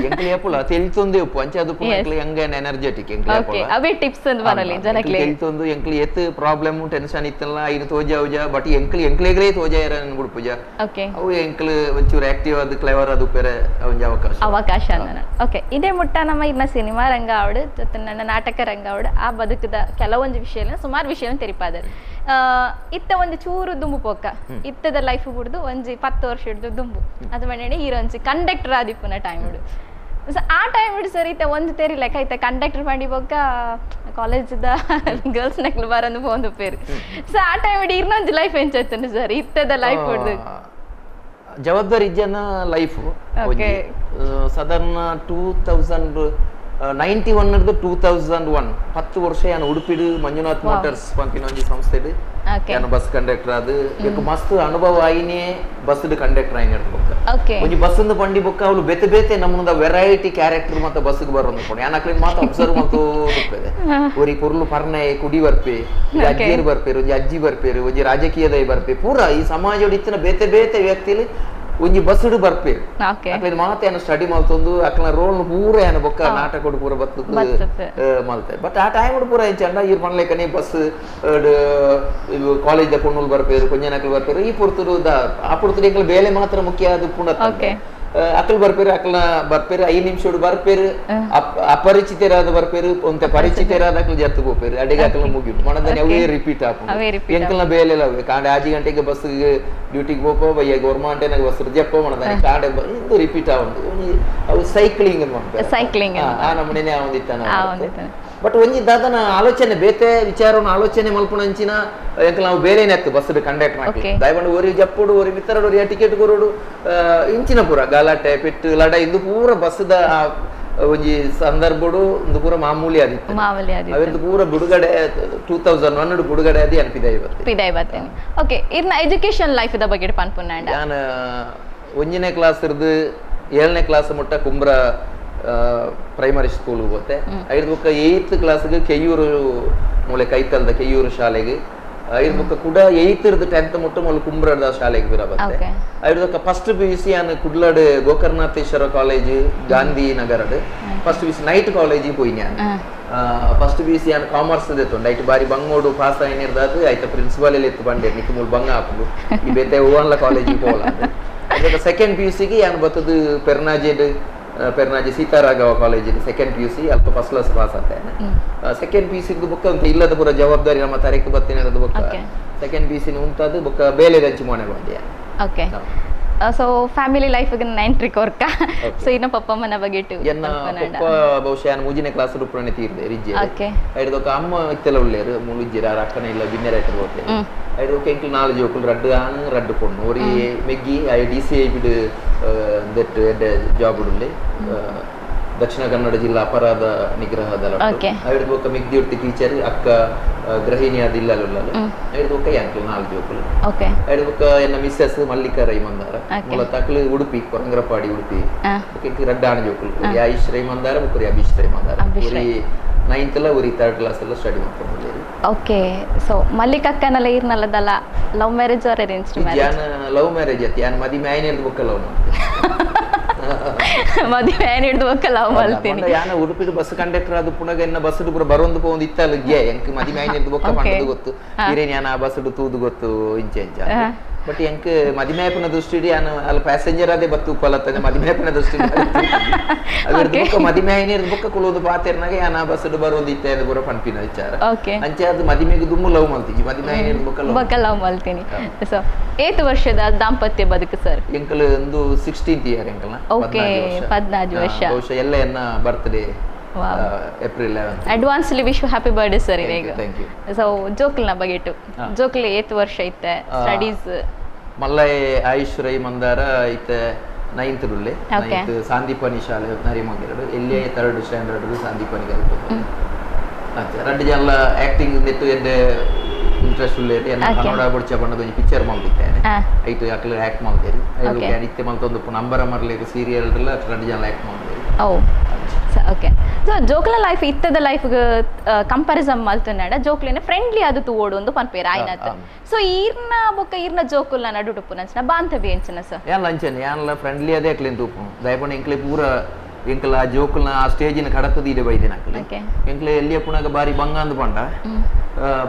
Speaker 2: ಎಂಕಲ್ ಏಪುಲ ತೆಲ್ತೊಂದೆ ಉಪ್ಪು ಅಂಚೆ ಅದು ಎಂಕಲ್ ಯಂಗ್ ಎನರ್ಜೆಟಿಕ್ ಎಂಕಲ್
Speaker 1: ಓಕೆ ಅವೇ ಟಿಪ್ಸ್ ಅಂತ ಬರಲಿ ಜನಕ್ಕೆ
Speaker 2: ತೆಲ್ತೊಂದು ಎಂಕಲ್ ಎತ್ತು ಪ್ರಾಬ್ಲಮ್ ಟೆನ್ಷನ್ ಇತ್ತಲ್ಲ ಐನು ತೋಜಾವುಜ ಬಟ್ ಎಂಕಲ್ಗಳೇ ತೋಜಾಯರ ಅನ್ಬಿಡ್ಪುಜ
Speaker 1: ಓಕೆ
Speaker 2: ಅವು ಎಂಕಲ್ ಒಂಚೂರು ಆಕ್ಟಿವ್ ಆದ ಕ್ಲೆವರ್ ಅದು ಬೇರೆ ಒಂಜಿ
Speaker 1: ಅವಕಾಶ ಓಕೆ ಇದೇ ಮುಟ್ಟ ನಮ್ಮ ಇನ್ನ ಸಿನಿಮಾ ರಂಗ ಆವಡು ಜೊತೆ ನನ್ನ ನಾಟಕ ರಂಗ ಆವಡು ಆ ಬದುಕದ ಕೆಲವೊಂದು ವಿಷಯ ಸುಮಾರು ವಿಷಯ ತೆರಿಪಾದರು ಇತ್ತ ಒಂದು ಚೂರು ದುಂಬು ಪೋಕ ಇತ್ತದ ಲೈಫ್ ಬಿಡ್ದು ಒಂಜಿ 10 ವರ್ಷ ಹಿಡ್ದು ದುಂಬು ಅದು ಮನೆ ಹೀರೋನ್ಸಿ ಕಂಡಕ್ಟರ್ ಆದಿಪ್ಪುನ ಟೈಮ್ ಹಿಡು ಸೊ ಆ ಟೈಮ್ ಹಿಡು ಸರಿ ಇತ್ತ ಒಂದು ತೇರಿ ಲೆಕ್ಕ ಐತೆ ಕಂಡಕ್ಟರ್ ಮಾಡಿ ಬೋಕ ಕಾಲೇಜ್ದ ಗರ್ಲ್ಸ್ ನೆಕ್ಲು ಬರಂದು ಒಂದು ಪೇರು ಸೊ ಆ ಟೈಮ್ ಹಿಡಿ ಇನ್ನೊಂದು ಲೈಫ್ ಎಂಚೈತನು ಸರ್ ಇತ್ತದ ಲೈಫ್ ಹಿಡ್ದು
Speaker 2: ಜವಾಬ್ದಾರಿ ಜನ ಲೈಫ್ ಸಾಧಾರಣ 2091 2001 10 ವರ್ಷ ನಾನು ಉಡುಪಿಡು ಮಂಜುನಾಥ್ ಮೋಟರ್ಸ್ ಪಂಪಿನ ಒಂಜಿ ಸಂಸ್ಥೆಡು ನಾನು ಬಸ್ ಕಂಡಕ್ಟರ್ ಅದು ಮಸ್ತ್ ಅನುಭವ ಆಯಿನೇ ಬಸ್ ಕಂಡಕ್ಟರ್ ಆಯ್ನ ಒಂಜಿ ಬಸ್ ಪಂಡಿ ಬೊಕ್ಕ ಅವಳು ಬೇತೆ ಬೇತೆ ನಮ್ಮದ ವೆರೈಟಿ ಕ್ಯಾರೆಕ್ಟರ್ ಮತ್ತೆ ಬಸ್ಗೆ ಬರೋದು ಕೊಡಿ ಯಾನಕ್ಲಿ ಮಾತ್ರ ಅಬ್ಸರ್ವ್ ಮತ್ತು ಒರಿ ಕುರ್ಲು ಪರ್ನೆ ಕುಡಿ ಬರ್ಪೆ ಅಜ್ಜಿಯರು ಬರ್ಪೇರು ಒಂಜಿ ಅಜ್ಜಿ ಬರ್ಪೇರು ಒಂಜಿ ರಾಜಕೀಯದ ಬರ್ಪೆ ಪೂರ ಈ ಸಮಾಜದ ಇತ್ತಿನ ಬೇತೆ ಬೇತೆ ವ್ಯಕ್ತಿಲಿ ಒಂಜಿ ಬಸ್ಡು ಬರ್ಪೇರು ಅಕ್ಲೇನು ಮಾತ ಏನು ಸ್ಟಡಿ ಮಲ್ತೊಂದು ಅಕ್ಲ ರೋಲ್ ಪೂರ ಏನು ಬೊಕ್ಕ ನಾಟಕ ಪೂರ ಬತ್ತದು ಮಲ್ತೆ ಬಟ್ ಆ ಟೈಮ್ ಪೂರ ಎಂಚಂಡ ಇರ್ ಪಣ್ಲೇಕನೆ ಬಸ್ ಕಾಲೇಜ್ ದ ಪುಣ್ಣುಲ್ ಬರ್ಪೇರು ಕೊಂಜನಕ್ಲು ಬರ್ಪೇರು ಈ ಪುರ್ತರು ಆ ಪುರ್ತರು ಎಂಕಲ್ ಬೇಲೆ ಮಾತ್ರ ಮುಖ್ಯ ಅದು ಪುಣ ಅಕಲ್ ಬರ್ಪೇರು ಅಕಲ್ನ ಬರ್ಪೇರು 5 ನಿಮಿಷ ಬರ್ಪೇರು ಅಪರಿಚಿತರಾದ ಬರ್ಪೇರು ಒಂತೆ ಪರಿಚಿತರಾದ ಅಕಲ್ ಜತ್ತು ಹೋಗ್ಪೇರು ಅಡಿಗೆ ಅಕಲ್ನ ಮುಗಿತು ಮನದಲ್ಲಿ ಅವೇ ರಿಪೀಟ್ ಆಪು ಎಂಕಲ್ನ ಬೇಲೆಲ್ಲ ಕಾಂಡೆ 6 ಗಂಟೆಗೆ ಬಸ್ ಡ್ಯೂಟಿಗೆ ಹೋಗೋ ಬಯ್ಯ ಗೌರ್ಮೆಂಟ್ ಏನಾಗ ಬಸ್ ಜಪ್ಪ ಮನದಲ್ಲಿ ಕಾಂಡೆ ಇದು ರಿಪೀಟ್ ಆವಂದು ಅವು ಸೈಕ್ಲಿಂಗ್
Speaker 1: ಸೈಕ್ಲಿಂಗ್
Speaker 2: ಆ ನಮ್ಮನೆ ಆವಂದಿತ್ತಾನ ಬಟ್ ಒಂಜಿ ದಾದನ ಆಲೋಚನೆ ಬೇತೆ ವಿಚಾರವನ್ನು ಆಲೋಚನೆ ಮಲ್ಪುಣಂಚಿನ ಎಂಕಲ್ ನಾವು ಬೇರೆ ನೆತ್ತು ಬಸ್ ಕಂಡಕ್ಟರ್ ಹಾಕಿ ದಯವಂಡು ಒರಿ ಜಪ್ಪುಡು ಒರಿ ಮಿತ್ತರಡು ಒರಿ ಟಿಕೆಟ್ ಕೊರೋಡು ಇಂಚಿನ ಪೂರ ಗಲಾಟೆ ಪೆಟ್ಟು ಲಡ ಇಂದು ಪೂರ ಬಸ್ದ ಒಂಜಿ ಸಂದರ್ಭಡು ಒಂದು ಪೂರ ಮಾಮೂಲಿ ಆದಿತ್ತು ಅವಿಂದು ಪೂರ ಬುಡುಗಡೆ 2001 ಬುಡುಗಡೆ ಆದಿ ಅನ್ಪಿದಾಯಿ ಬರ್ತೇನೆ
Speaker 1: ಓಕೆ ಇರ್ನ ಎಜುಕೇಶನ್ ಲೈಫ್ ದ ಬಗ್ಗೆ ಪನ್ಪುನ್ನಾಂಡ
Speaker 2: ನಾನು 1ನೇ ಕ್ಲಾಸ್ ಇರ್ದು 7ನೇ ಕ್ಲಾಸ್ ಮುಟ್ಟ ಕುಂಬ್ರ ಪ್ರೈಮರಿ ಸ್ಕೂಲ್ ಹೋಗುತ್ತೆ 8th ಕ್ಲಾಸ್ಗೆ ಕೆಯ್ಯೂರು ಮೂಲೆ ಕೈತಲ್ದ ಕೆಯ್ಯೂರು ಶಾಲೆಗೆ 8th ಇರ್ದು 10th ಮುಟ್ಟ ಮೂಲ ಕುಂಬ್ರದ ಶಾಲೆಗೆ ಬರಬತ್ತೆ ಫಸ್ಟ್ PUC ಅನ್ನು ಕುಡ್ಲಾಡ್ ಗೋಕರ್ಣಾಥೇಶ್ವರ ಕಾಲೇಜ್ ಗಾಂಧಿ ನಗರಡ್ ಫಸ್ಟ್ PUC ನೈಟ್ ಕಾಲೇಜ್ ಹೋಯ್ನ ಫಸ್ಟ್ PUC ಅನ್ನು ಕಾಮರ್ಸ್ ದೆತ್ತೊಂಡು ಐಟ್ ಬಾರಿ ಬಂಗೋಡು ಪಾಸ್ ಆಯ್ನಿರ್ದಾದು ಆಯ್ತ ಪ್ರಿನ್ಸಿಪಾಲ್ ಎಲ್ಲ ಎತ್ತು ಬಂಡೆ ನಿಕ್ ಮೂಲ ಬಂಗ ಹಾಕುದು ಈ ಬೇತೆ ಓವನ್ಲ ಕಾಲೇಜಿಗೆ ಹೋಗಲ್ಲ ಅದಕ್ಕೆ ಸೆಕೆಂಡ್ PUCಗೆ ಏನು ಬರ್ತದು ಪೆರ್ನಾಜಿ ಸೀತಾರಾಘವ ಕಾಲೇಜಿನ ಸೆಕೆಂಡ್ PUC ಅಲ್ಪ ಫಸ್ಟ್ ಕ್ಲಾಸ್ ಪಾಸ್ ಆಗ್ತೇನೆ ಸೆಕೆಂಡ್ PUC ಬುಕ್ಕ ಅಂತ ಇಲ್ಲದ ಪೂರ ಜವಾಬ್ದಾರಿ ನಮ್ಮ ತಾರೀಕು ಬರ್ತೀನಿ ಬುಕ್ಕ ಸೆಕೆಂಡ್ PUC ಉಂಟದು ಬುಕ್ಕ ಬೇಲೆ ರಂಚಿ ಮನೆ ಬಂದೆ
Speaker 1: ಓಕೆ ಸೊ ಫ್ಯಾಮಿಲಿ ಲೈಫ್ಗೆ 9 ಟ್ರಿಕ್ ವರ್ಕ ಸೊ ಇನ್ನ ಪಪ್ಪ ಅಮ್ಮನ ಬಗ್ಗೆ
Speaker 2: ಬಹುಶಃ ನಾನು 3ನೇ ಕ್ಲಾಸ್ ರೂಪಣೆ ತೀರ್ದೆ ರಿಜ್ಜೆ ಐದೊಕ್ಕ ಅಮ್ಮ ಇತ್ತೆಲ್ಲ ಉಳ್ಳೇರು ಮುಳುಜ್ಜಿರ ಅಕ್ಕನ ಇಲ್ಲ ಬಿನ್ನೆರೈಟರ್ ಹೋಗ್ತೆ ಐದೊಕ್ಕ ಎಂಕ್ಲು 4 ಜೋಕುಲು ರಡ್ಡು ಕೊಣ್ಣು ಒರಿ ಮೆಗ್ಗಿ DCI ಬಿಡು ದೆಟ್ಟು ಎಡ್ಡೆ ಜಾಬ್ ಉಡುಲ್ಲಿ ದಕ್ಷಿಣ ಕನ್ನಡ ಜಿಲ್ಲಾ ಅಪರಾಧ ನಿಗ್ರಹ ದಳ ಐದು ಬೊಕ್ಕ ಮಿಗ್ದಿ ಉಡ್ತಿ ಟೀಚರ್ ಅಕ್ಕ ಗೃಹಿಣಿ ಅದು ಇಲ್ಲಲ್ಲ ಐದು ಬೊಕ್ಕ ಎಂಕಲ್ 4 ಜೋಕುಲು ಐದು ಬೊಕ್ಕ ಎನ್ನ ಮಿಸ್ಸಸ್ ಮಲ್ಲಿಕಾ ರೈ ಮಂದಾರ ಮೂಲ ತಕ್ಲು ಉಡುಪಿ ಕೊರಂಗರಪಾಡಿ ಉಡುಪಿ ರಡ್ಡಾಣ ಜೋಕುಲು ಆಯುಷ್ ರೈ ಮಂದಾರ ಬೊಕ್ಕರಿ ಅಭಿಷ್ ರೈ ಮಂದಾರ ಉರಿ 9th ಉರಿ 3rd ಕ್ಲಾಸ್ ಎಲ್ಲ ಸ್ಟಡಿ ಮಾಡ್ಕೊಂಡು
Speaker 1: ಓಕೆ ಸೊ ಮಲ್ಲಿಕಕ್ಕನಲ್ಲ ಇರ್ನಲ್ಲದಲ್ಲ love marriage or arranged marriage
Speaker 2: ಯಾನ ಲವ್ ಮ್ಯಾರೇಜ್ ಅತಿ ಯಾನ ಮದಿಮೆ ಆಯ್ನೆರ್ದು ಬೊಕ್ಕ ಲವ್ ಮಾಡ್ತೀನಿ
Speaker 1: ಮದುವೆ ಹಿಡಿದು ಬೊಕ್ಕ ಲವ್ ಮಾಡ್ತೀನಿ
Speaker 2: ಯಾನ ಉಡುಪಿದ ಬಸ್ ಕಂಡಕ್ಟರ್ ಅದು ಪುನಗ ಎನ್ನ ಬಸ್ ಪೂರ ಬರೋಂದು ಪೋಂದು ಇತ್ತಲ್ಲ ಗೆ ಎಂಕ್ ಮದಿಮೆ ಆಯ್ನೆರ್ದು ಬೊಕ್ಕ ಪಂಡದು ಗೊತ್ತು ಇರೇನ್ ಯಾನ ಆ ಬಸ್ ತೂದು ಗೊತ್ತು ಇಂಚೆ ಬಟ್ ಎಂಕ್ ಮದಿಮೆಪನ ದೃಷ್ಟಿ ಯಾನ ಅಲ್ಲಿ ಪ್ಯಾಸೆಂಜರ್ ಅದೇ ಬತ್ತು ಉಪ್ಪಲತ್ತದೆ ಮದಿಮೆಪನ ದೃಷ್ಟಿ ಅದ್ರದ್ದು ಬೊಕ್ಕ ಮದಿಮೆ ಆಯ್ನೆರ್ದು ಬೊಕ್ಕ ಕುಳೋದು ಪಾತೆರ್ನಾಗ ಯಾನ ಆ ಬಸ್ ಬರೋದು ಇತ್ತ ಅದು ಪೂರ ಪಂಪಿನ ವಿಚಾರ ಅಂಚೆ ಅದು ಮದಿಮೆಗೆ ದುಮ್ಮು ಲವ್ ಮಾಡ್ತೀನಿ ಮದಿಮೆ ಆಯ್ನೆರ್ದು ಬೊಕ್ಕ
Speaker 1: ಲವ್ ಮಾಡ್ತೀನಿ ಸೊ 8 ವರ್ಷದ ದಾಂಪತ್ಯ ಬದುಕು ಸರ್
Speaker 2: ಎಂಕಲ್ ಒಂದು 16th ಇಯರ್ ಎಂಕಲ್ನ
Speaker 1: ಓಕೆ 14 ವರ್ಷ
Speaker 2: ಬಹುಶಃ ಎಲ್ಲ ಎನ್ನ birthday April 11
Speaker 1: advancely wish happy birthday sir ಈಗ
Speaker 2: ಥ್ಯಾಂಕ್ ಯು
Speaker 1: ಸೊ ಜೋಕ್ಲ್ನ ಬಗೆಟು ಜೋಕ್ಲಿ 8 ವರ್ಷ ಐತೆ ಸ್ಟಡೀಸ್
Speaker 2: ಮಲ್ಲೈ ಆಯುಷ್ ರೈ ಮಂದಾರ ಐತೆ 9th ರುಲ್ಲೆ 9th ಸಾಂದೀಪನಿ ಶಾಲೆ ನರಿಮಂಗಿರಡು ಎಲ್ಲಿ 3rd ಸ್ಟ್ಯಾಂಡರ್ಡ್ ಸಾಂದೀಪನಿ ಕಲ್ತು ರಡ್ಡು ಜನ ಆಕ್ಟಿಂಗ್ ನೆತ್ತು ಎಂದೆ ಇಂಟ್ರೆಸ್ಟ್ ಉಳ್ಳೇ ಕನ್ನಡ ಬಡ್ಚ ಬಣ್ಣದ ಒಂದು ಪಿಕ್ಚರ್ ಮಾಡ್ತಿದ್ದೇನೆ ಐಟು ಯಾಕಲೆ ಆಕ್ಟ್ ಮಾಡ್ತೇರಿ ನಿತ್ಯ ಮಲ್ತೊಂದು ನಂಬರ ಮರ್ಲಿಕ್ಕೆ ಸೀರಿಯಲ್ ಎಲ್ಲ ರಡ್ಡು ಜನ ಆಕ್ಟ್ ಮಾಡ್ತೇರಿ
Speaker 1: ಓಕೆ ಸೊ ಜೋಕ್ಲ ಲೈಫ್ ಇತ್ತದ ಲೈಫ್ಗೆ ಕಂಪಾರಿಸನ್ ಮಲ್ತನಾಡ ಜೋಕ್ಲಿನ ಫ್ರೆಂಡ್ಲಿ ಅದು ತೂವೋಡು ಒಂದು ಪನ್ಪೇರ ಆಯ್ನತ್ ಸೊ ಈರ್ನ ಬೊಕ್ಕ ಈರ್ನ ಜೋಕುಲ್ನ ನಡುಟುಪ್ಪು ನಂಚನ ಬಾಂಧವ್ಯ ಎಂಚನ ಸರ್
Speaker 2: ಯಾನ್ ಲಂಚನೆ ಯಾನ್ಲ ಫ್ರೆಂಡ್ಲಿ ಅದೇ ಕ್ಲಿನ್ ತೂಪು ದಯಪಣ ಇಂಕ್ಲೆ ಪೂರ ಎಂಕಲ ಆ ಜೋಕುಲ್ನ ಆ ಸ್ಟೇಜಿನ ಕಡತದ ಇದೆ ಬೈದಿನ ಎಂಕ್ಲೆ ಎಲ್ಲಿಯ ಪುನಗ ಬಾರಿ ಬಂಗ ಅಂದು ಪಂಡ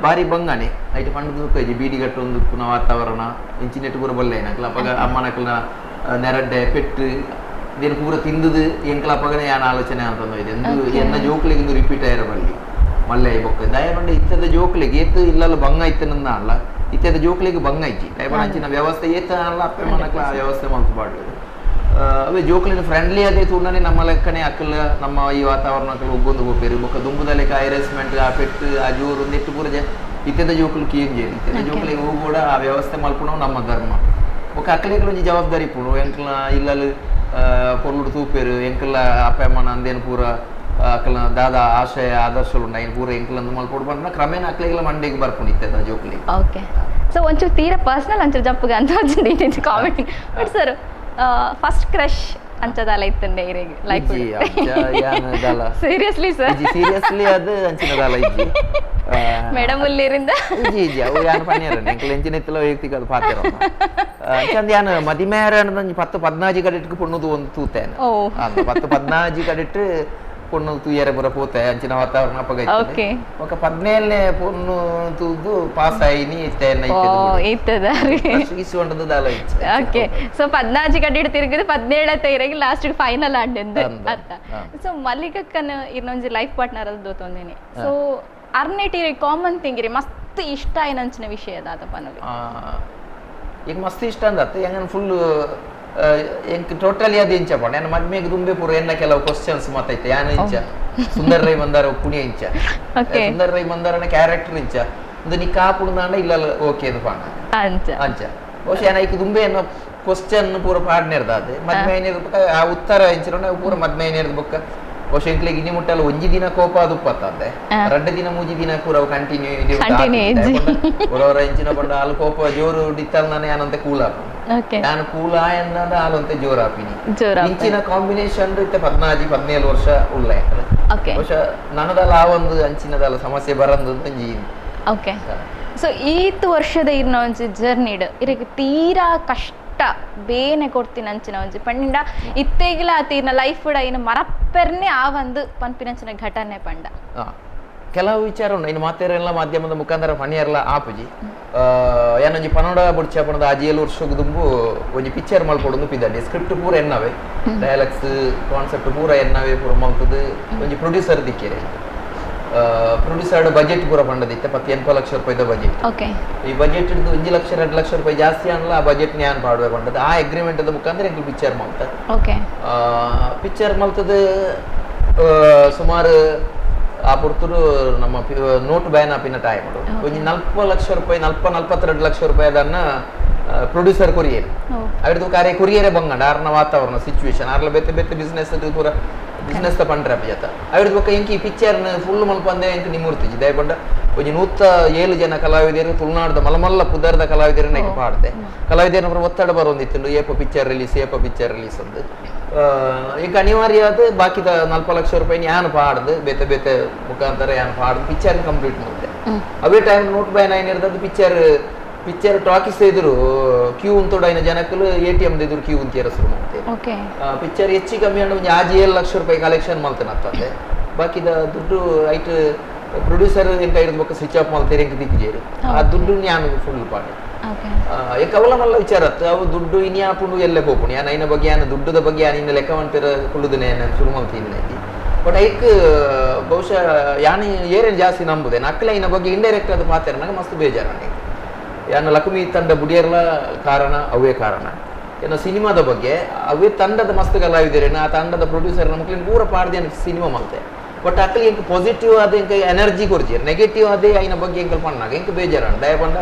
Speaker 2: ಬಾರಿ ಬಂಗಾನೆ ಐಟು ಪಂಡದ ಕೈಜಿ ಬೀಡಿ ಗಟ್ಟೊಂದು ಪುನಃ ವಾತಾವರಣ ಇಂಚಿನೆಟ್ಟು ಪೂರ ಬಲ್ಲೆ ಏನಕಲ ಅಪಗ ಅಮ್ಮನಕಲ್ನ ನೆರಡ್ಡೆ ಪೆಟ್ಟು ಇದೇನು ಪೂರ ತಿಂದದು ಎಂಕಲ ಅಪಗನೆ ಯಾನ ಆಲೋಚನೆ ಅಂತಂದು ಇದೆ ಎನ್ನ ಜೋಕ್ಲಿಗೆ ಒಂದು ರಿಪೀಟ್ ಆಯ್ರ ಬಲ್ಲಿ ಮಲ್ಲೆ ಬೊಕ್ಕ ದಯಪಂಡ ಇತ್ತದ ಜೋಕ್ಲಿಗೆ ಏತು ಇಲ್ಲಲ್ಲ ಬಂಗ ಇತ್ತನಂದ ಅಲ್ಲ ಇತ್ತದ ಜೋಕ್ಲಿಗೆ ಬಂಗ ಇಜ್ಜಿ ದಯಪಂಡ ಅಂಚಿನ ವ್ಯವಸ್ಥೆ ಏತ ಅಲ್ಲ ಅಪ್ಪೆ ಮನಕಲ ಆ ವ್ಯವಸ್ಥೆ ಮಲ್ತು ಬಾಡ್ಬೋದು ಅವೇ ಜೋಕ್ಲಿನ ಫ್ರೆಂಡ್ಲಿ ಅದೇ ತೂರ್ನೇ ನಮ್ಮ ಲೆಕ್ಕನೆ ಅಕ್ಕಲ ನಮ್ಮ ಈ ವಾತಾವರಣಕ್ಕೆ ಒಗ್ಗೊಂದು ಹೋಗ್ಬೇರು ಬೊಕ್ಕ ದುಂಬುದಲೆಕ್ಕ ಹೈರೇಸ್ಮೆಂಟ್ ಆ ಪೆಟ್ಟು ಆ ಜೋರು ನೆಟ್ಟು ಪೂರ ಇತ್ತದ ಜೋಕ್ಲು ಕೀನ್ ಜೇರಿ ಇತ್ತದ ಜೋಕ್ಲಿಗೆ ಹೋಗೋಡ ಆ ವ್ಯವಸ್ಥೆ ಮಲ್ಪುಣ ನಮ್ಮ ಧರ್ಮ ಬೊಕ್ಕ ಅಕ್ಕಲಿಗೆ ಒಂಜಿ ಜವಾಬ್ದಾರಿ ಪುಣು ಎಂಕ್ಲ ಇಲ್ಲಲು ಪೊರ್ಲುಡು ತೂಪೇರು ಎಂಕಲ್ಲ ಅಪ್ಪ ಅಮ್ಮನ ಅಂದೇನು ಪೂರ ಅಕ್ಕಲ ದಾದ ಆಶಯ ಆದರ್ಶಗಳು ಉಂಡ ಏನು ಪೂರ ಎಂಕಲಂದು ಮಲ್ಪೊಡು ಬಂದ ಕ್ರಮೇಣ ಅಕ್ಕಲಿಗೆಲ್ಲ ಮಂಡೆಗೆ ಬರ್ಕೊಂಡು ಇತ್ತದ ಜೋಕ್ಲಿಗೆ
Speaker 1: ಓಕೆ ಸೊ ಒಂಚೂರು ತೀರಾ ಪರ್ಸನಲ್ ಒಂಚೂರು ಜಪ್ಪಗೆ ಅಂತ ಒಂದು comment but sir first crush ಅಂಚದಲ್ಲ ಇತ್ತಂಡೆ ಇರೆಗೆ ಲೈಕ್ ಸೀರಿಯಸ್ಲಿ ಸರ್
Speaker 2: ಸೀರಿಯಸ್ಲಿ ಅದು ಅಂಚಿನದಲ್ಲ ಇಜ್ಜಿ
Speaker 1: ಮೇಡಮ್ ಉಲ್ಲಿರಿಂದ
Speaker 2: ಇಜ್ಜಿ ಇಜ್ಜಿ ಅವು ಯಾನು ಪಣ್ಣಿಯರ ಎಂಕಲ್ ಎಂಚಿನೆತ್ತಲ ವೈಯಕ್ತಿಕ ಅದು ಪಾತ್ರ ಅಂಚಂದ ಯಾನು ಮದಿಮೇರ 10-14 ಕಡೆಟ್ಗೆ ಪುಣ್ಣದು ಒಂದು ತೂತೇನೆ 10-14 ಕಡೆಟ್ ಪೊಣ್ಣು ತೂಯರೆ ಬರ ಪೋತೆ ಅಂಚಿನ ವಾತಾವರಣ ಅಪಗೈತೆ ఒక 17ನೇ ಪೊಣ್ಣು ತೂದು ಪಾಸ್ ಆಯಿನಿ ಇತ್ತೇನ
Speaker 1: ಇತ್ತದ
Speaker 2: ಇಸುವಂತದ ದಾಲ ಇಚ್ಚ
Speaker 1: ಓಕೆ ಸೊ 14 ಕಡೆಟ್ ತಿರುಗಿದು 17ನೇ ಇರಗಿ ಲಾಸ್ಟ್ ಫೈನಲ್ ಆಂಡೆಂದು ಅರ್ಥ ಸೊ ಮಲ್ಲಿಕಕ್ಕನ ಇನ್ನೊಂದು ಲೈಫ್ ಪಾರ್ಟ್ನರ್ ಅದು ದೋತೊಂದೇನೆ ಸೊ ಅರ್ನೆಟಿರಿ ಕಾಮನ್ ಥಿಂಗ್ ರಿ ಮಸ್ತ್ ಇಷ್ಟ ಏನಂಚಿನ ವಿಷಯ ಅದಾದಪ್ಪ ನನಗೆ
Speaker 2: ಈಗ ಮಸ್ತ್ ಇಷ್ಟ ಅಂದತ್ತೆ ಹೆಂಗನ್ ಫುಲ್ ಎಂಕ್ ಟೋಟಲಿ ಅದು ಇಂಚ ಪಂಡ ನನ್ನ ಮದ್ಮೆಗೆ ದುಂಬೆ ಪೂರ ಎನ್ನ ಕೆಲವು ಕ್ವಶನ್ಸ್ ಮಾತೈತೆ ಯಾನ ಇಂಚ ಸುಂದರ್ ರೈ ಮಂದಾರ ಪುಣ್ಯ ಇಂಚ ಸುಂದರ್ ರೈ ಮಂದಾರನ ಕ್ಯಾರೆಕ್ಟರ್ ಇಂಚ ಒಂದು ನೀ ಕಾಪುಡ್ದಾಂಡ ಇಲ್ಲ ಓಕೆ ಅದು ಪಾಂಡ ಅಂಚ ಬಹುಶಃ ಏನ ಈಗ ದುಂಬೆ ಅನ್ನೋ ಕ್ವಶನ್ ಪೂರ ಪಾಡ್ನೇರ್ದಾದೆ ಮದ್ಮೆ ಏನಿರ್ಬೇಕ ಆ ಉತ್ತರ ಇಂಚಿರೋಣ ಪೂರ ಮದ್ಮೆ ಏನಿರ್ಬೇಕ ಬಹುಶಃ ಎಂಕ್ಲಿಗೆ ಇನಿ ಮುಟ್ಟಲ್ಲ ಒಂಜಿ ದಿನ ಕೋಪ ಅದು ಉಪ್ಪತ್ತಂದೆ 2 ದಿನ 3 ದಿನ ಪೂರ ಕಂಟಿನ್ಯೂ ಪೂರವರ ಇಂಚಿನ ಪಂಡ ಅಲ್ಲಿ ಕೋಪ ಜೋರು ಡಿತ್ತಲ್ ನಾನು ಏನಂತೆ ಕೂಲ ನಾನು ಕೂಲ ಎನ್ನದ ಆಲಂತೆ ಜೋರ್ ಹಾಪಿನಿ ಇಂಚಿನ ಕಾಂಬಿನೇಷನ್ ಇತ್ತೆ 14-17 ವರ್ಷ ಉಳ್ಳ ಬಹುಶಃ ನನ್ನದಲ್ಲ ಆ ಒಂದು ಅಂಚಿನದಲ್ಲ ಸಮಸ್ಯೆ ಬರಂದು ಒಂಜಿ
Speaker 1: ಓಕೆ ಸೊ ಈತ್ ವರ್ಷದ ಇರ್ನ ಒಂಜಿ ಜರ್ನಿಡ್ ಇರಕ್ಕೆ ತೀರಾ ಕಷ್ಟ ಬೇನೆ ಕೊಡ್ತೀನಿ ಅಂಚಿನ ಒಂಜಿ ಪಂಡ ಇತ್ತೆಗಿಲ ಆತೀರ್ನ ಲೈಫ್ ಇನ್ನು ಮರಪ್ಪೆರ್ನೆ ಆ ಒಂದು ಪನ್ಪಿನಂಚಿನ ಘಟನೆ ಪಂಡ
Speaker 2: ಕೆಲವು ವಿಚಾರ ಉಂಟು ಇನ್ನು ಮಾತೆರೆಲ್ಲ ಮಾಧ್ಯಮದ ಮುಖಾಂತರ ಪಣಿಯರ್ಲ ಆಪುಜಿ ಏನೊಂಜಿ ಪನ್ನಡ ಬುಡ್ಚ ಪಣದ 7 ವರ್ಷಕ್ಕೆ ದುಂಬು ಒಂಜಿ ಪಿಕ್ಚರ್ ಮಲ್ಪೊಡು ಪಿದ್ದಾಡಿ ಸ್ಕ್ರಿಪ್ಟ್ ಪೂರ ಎನ್ನವೆ ಡೈಲಾಗ್ಸ್ ಕಾನ್ಸೆಪ್ಟ್ ಪೂರ ಎನ್ನವೆ ಪೂರ ಮಲ್ತದು ಒಂಜಿ ಪ್ರೊಡ್ಯೂಸರ್ ದಿಕ್ಕೇರಿ ಪ್ರೊಡ್ಯೂಸರ್ ಬಜೆಟ್ ಪೂರ ಪಂಡದಿತ್ತೆ 80 ಲಕ್ಷ ರೂಪಾಯಿದ ಬಜೆಟ್ ಈ ಬಜೆಟ್ 1 ಲಕ್ಷ 2 ಲಕ್ಷ ರೂಪಾಯಿ ಜಾಸ್ತಿ ಅನ್ಲ ಆ ಬಜೆಟ್ ನ್ಯಾನ್ ಪಾಡ್ವೆ ಪಂಡದ ಆ ಅಗ್ರಿಮೆಂಟ್ ಮುಖಾಂತರ ಎಂಕ್ಲು ಪಿಕ್ಚರ್ ಮಲ್ತ ಪಿಕ್ಚರ್ ಮಲ್ತದ ಸುಮಾರು ಆ ಪುರ್ತರು ನಮ್ಮ ನೋಟ್ ಬ್ಯಾನ್ ಆಪಿನ ಟೈಮ್ ಒಂಜಿ 40 ಲಕ್ಷ ರೂಪಾಯಿ 42 ಲಕ್ಷ ರೂಪಾಯಿ ಅದನ್ನ ಪ್ರೊಡ್ಯೂಸರ್ ಕೊರಿಯರ್ ಅವಿಡ್ದು ಕಾರ್ಯ ಕೊರಿಯರೇ ಬಂಗಂಡ ಆರ್ನ ವಾತಾವರಣ ಸಿಚುವೇಶನ್ ಆರ್ಲ ಬೆತ್ತೆ ಬೆತ್ತೆ ಬಿಸ್ನೆಸ್ ಪೂರ ಬಿಸ್ನೆಸ್ ಪಂಡ್ರೆ ಅಪ್ಪ ಅವ್ರದ್ದು ಬೊಕ್ಕ ಇಂಕಿ ಪಿಕ್ಚರ್ನ ಫುಲ್ ಮಲ್ಪಂದೆ ಇಂಕ ನಿಮ್ಮೂರ್ತಿಜಿ ದಯಪಂಡ ಒಂದು 107 ಜನ ಕಲಾವಿದರು ತುಳುನಾಡದ ಮಲಮಲ್ಲ ಪುದರ್ದ ಕಲಾವಿದರನ್ನ ಈಗ ಪಾಡ್ದೆ ಕಲಾವಿದರ ಒತ್ತಡ ಬರೋಂದಿತ್ತು ಏಪ ಪಿಕ್ಚರ್ ರಿಲೀಸ್ ಅಂದು ಈಗ ಅನಿವಾರ್ಯ ಆದ ಬಾಕಿದ 4 ಲಕ್ಷ ರೂಪಾಯಿ ಯಾನ್ ಪಾಡ್ದು ಬೇತೆ ಬೇತೆ ಮುಖಾಂತರ ಯಾನ್ ಪಾಡ್ದು ಪಿಕ್ಚರ್ ಕಂಪ್ಲೀಟ್ ಮಾಡಿದೆ ಅವೇ ಟೈಮ್ ನೋಟ್ ಬೈ 9 ಇರ್ತದ ಪಿಕ್ಚರ್ ಟಾಕೀಸ್ ಎದುರು ಕ್ಯೂ ಉಂತೋಡೈನ ಜನಕ್ಕಲು ATM ಎದುರು ಕ್ಯೂ ಅಂತ ಶುರು ಮಾಡ್ತೇವೆ ಪಿಕ್ಚರ್ ಹೆಚ್ಚು ಕಮ್ಮಿ ಅಂದ್ರೆ ಒಂದು 7 ಲಕ್ಷ ರೂಪಾಯಿ ಕಲೆಕ್ಷನ್ ಮಾಡ್ತೇನೆ ಅಂತಂದೆ ಬಾಕಿದ ದುಡ್ಡು ಐಟ್ ಪ್ರೊಡ್ಯೂಸರ್ ಎಂಕ ಇರೋದು ಬೊಕ್ಕ ಸ್ವಿಚ್ ಆಫ್ ಮಾಡ್ತಾರೆ ಎಂಕ ದಿಕ್ಕಿಜೇರು ಆ ದುಡ್ಡು ನಾನು ಫುಲ್ ಪಾಡೆ ಎಂಕ ಅವಲ ಮಲ್ಲ ವಿಚಾರತ್ ಅವು ದುಡ್ಡು ಇನ್ಯಾಪುಂಡು ಎಲ್ಲೇ ಹೋಗ್ಪುಣಿ ಯಾನ ಐನ ಬಗ್ಗೆ ಯಾನ ದುಡ್ಡದ ಬಗ್ಗೆ ಯಾನ ಇನ್ನ ಲೆಕ್ಕ ಮಾಡ್ತಿರ ಕುಳ್ಳುದನೆ ಶುರು ಮಾಡ್ತೀನಿ ಬಟ್ ಐಕ್ ಬಹುಶಃ ಯಾನ ಏರೇನು ಜಾಸ್ತಿ ನಂಬುದೆ ನಕ್ಕಲೆ ಇನ್ನ ಬಗ್ಗೆ ಇಂಡೈರೆಕ್ಟ್ ಅದು ಮಾತಾಡ ನಂಗೆ ಮಸ್ತ್ ಬೇಜಾರ ನನಗೆ ಯಾನ ಲಕ್ಷ್ಮಿ ತಂಡ ಬುಡಿಯರ್ಲ ಕಾರಣ ಅವೇ ಕಾರಣ ಏನೋ ಸಿನಿಮಾದ ಬಗ್ಗೆ ಅವೇ ತಂಡದ ಮಸ್ತ್ ಕಲಾವಿದರೇನು ಆ ತಂಡದ ಪ್ರೊಡ್ಯೂಸರ್ ಮಕ್ಳಿಗೆ ಪೂರ ಪಾಡ್ದೆ ಸಿನಿಮಾ ಮಾಡ್ತೆ ಬಟ್ ಅಕ್ಕಲಿ ಇಂಕ ಪಾಸಿಟಿವ್ ಆದ ಇಂಕ ಎನರ್ಜಿ ಕೊಡ್ತೀರಿ ನೆಗೆಟಿವ್ ಅದೇ ಐನ ಬಗ್ಗೆ ಇಂಕಲ್ ಪಣ್ಣಾಗ ಇಂಕ ಬೇಜಾರ ದಯ ಪಂಡ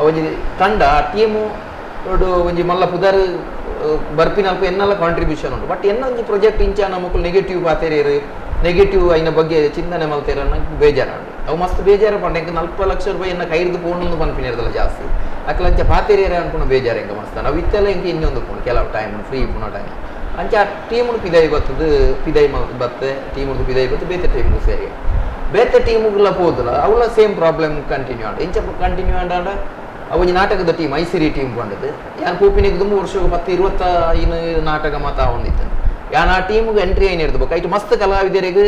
Speaker 2: ಒಂಜಿ ತಂಡ ಆ ಟೀಮು ನೋಡು ಒಂಜಿ ಮಲ್ಲ ಪುದರ್ ಬರ್ಪಿನಲ್ಪ ಎನ್ನೆಲ್ಲ ಕಾಂಟ್ರಿಬ್ಯೂಷನ್ ಉಂಟು ಬಟ್ ಎನ್ನ ಒಂಜಿ ಪ್ರಾಜೆಕ್ಟ್ ಇಂಚಾನ ಮಕ್ಕಳು ನೆಗೆಟಿವ್ ಪಾತೇರಿ ನೆಗೆಟಿವ್ ಐನ ಬಗ್ಗೆ ಚಿಂತನೆ ಮಾಡ್ತೀರ ನಂಗೆ ಬೇಜಾರ ಅವು ಮಸ್ತ್ ಬೇಜಾರ ಪಂಡ ಇಂಕ 40 ಲಕ್ಷ ರೂಪಾಯಿ ಎನ್ನ ಕೈದು ಪೋಣೊಂದು ಪನ್ಪಿನಿರ್ದಲ್ಲ ಜಾಸ್ತಿ ಅಕ್ಕಲಂಚ ಪಾತೇರಿಯರ ಅನ್ಕೊಂಡು ಬೇಜಾರ ಇಂಕ ಮಸ್ತ ನಾವು ಇತ್ತೆಲ್ಲ ಇಂಕ ಇನ್ನೊಂದು ಪೋಣು ಕೆಲವು ಟೈಮ್ ಫ್ರೀ ಪುನಃ ಟೈಮ್ ಅಂಚ ಟೀಮ್ ಪಿದೈ ಬರ್ತದೆ ಪಿದೈ ಬತ್ತೆ ಟೀಮ್ ಪಿದೈ ಬತ್ತು ಬೇತೆ ಟೀಮ್ ಸೇರಿ ಬೇತೆ ಟೀಮ್ಗಳ ಹೋದಲ್ಲ ಅವಳ ಸೇಮ್ ಪ್ರಾಬ್ಲಮ್ ಕಂಟಿನ್ಯೂ ಆಡ ಇಂಚ ಕಂಟಿನ್ಯೂ ಆಡ ಅವನ ನಾಟಕದ ಟೀಮ್ ಐಸಿರಿ ಟೀಮ್ ಕೊಂಡದ್ದು ಯಾನ್ ಕೂಪಿನಿಗೆ ತುಂಬ ವರ್ಷಕ್ಕೆ 10-25 ನಾಟಕ ಮಾತ ಹೊಂದಿತ್ತು ಯಾನ್ ಆ ಟೀಮ್ಗೆ ಎಂಟ್ರಿ ಏನಿರ್ದು ಐಟು ಮಸ್ತ್ ಕಲಾವಿದರಿಗೆ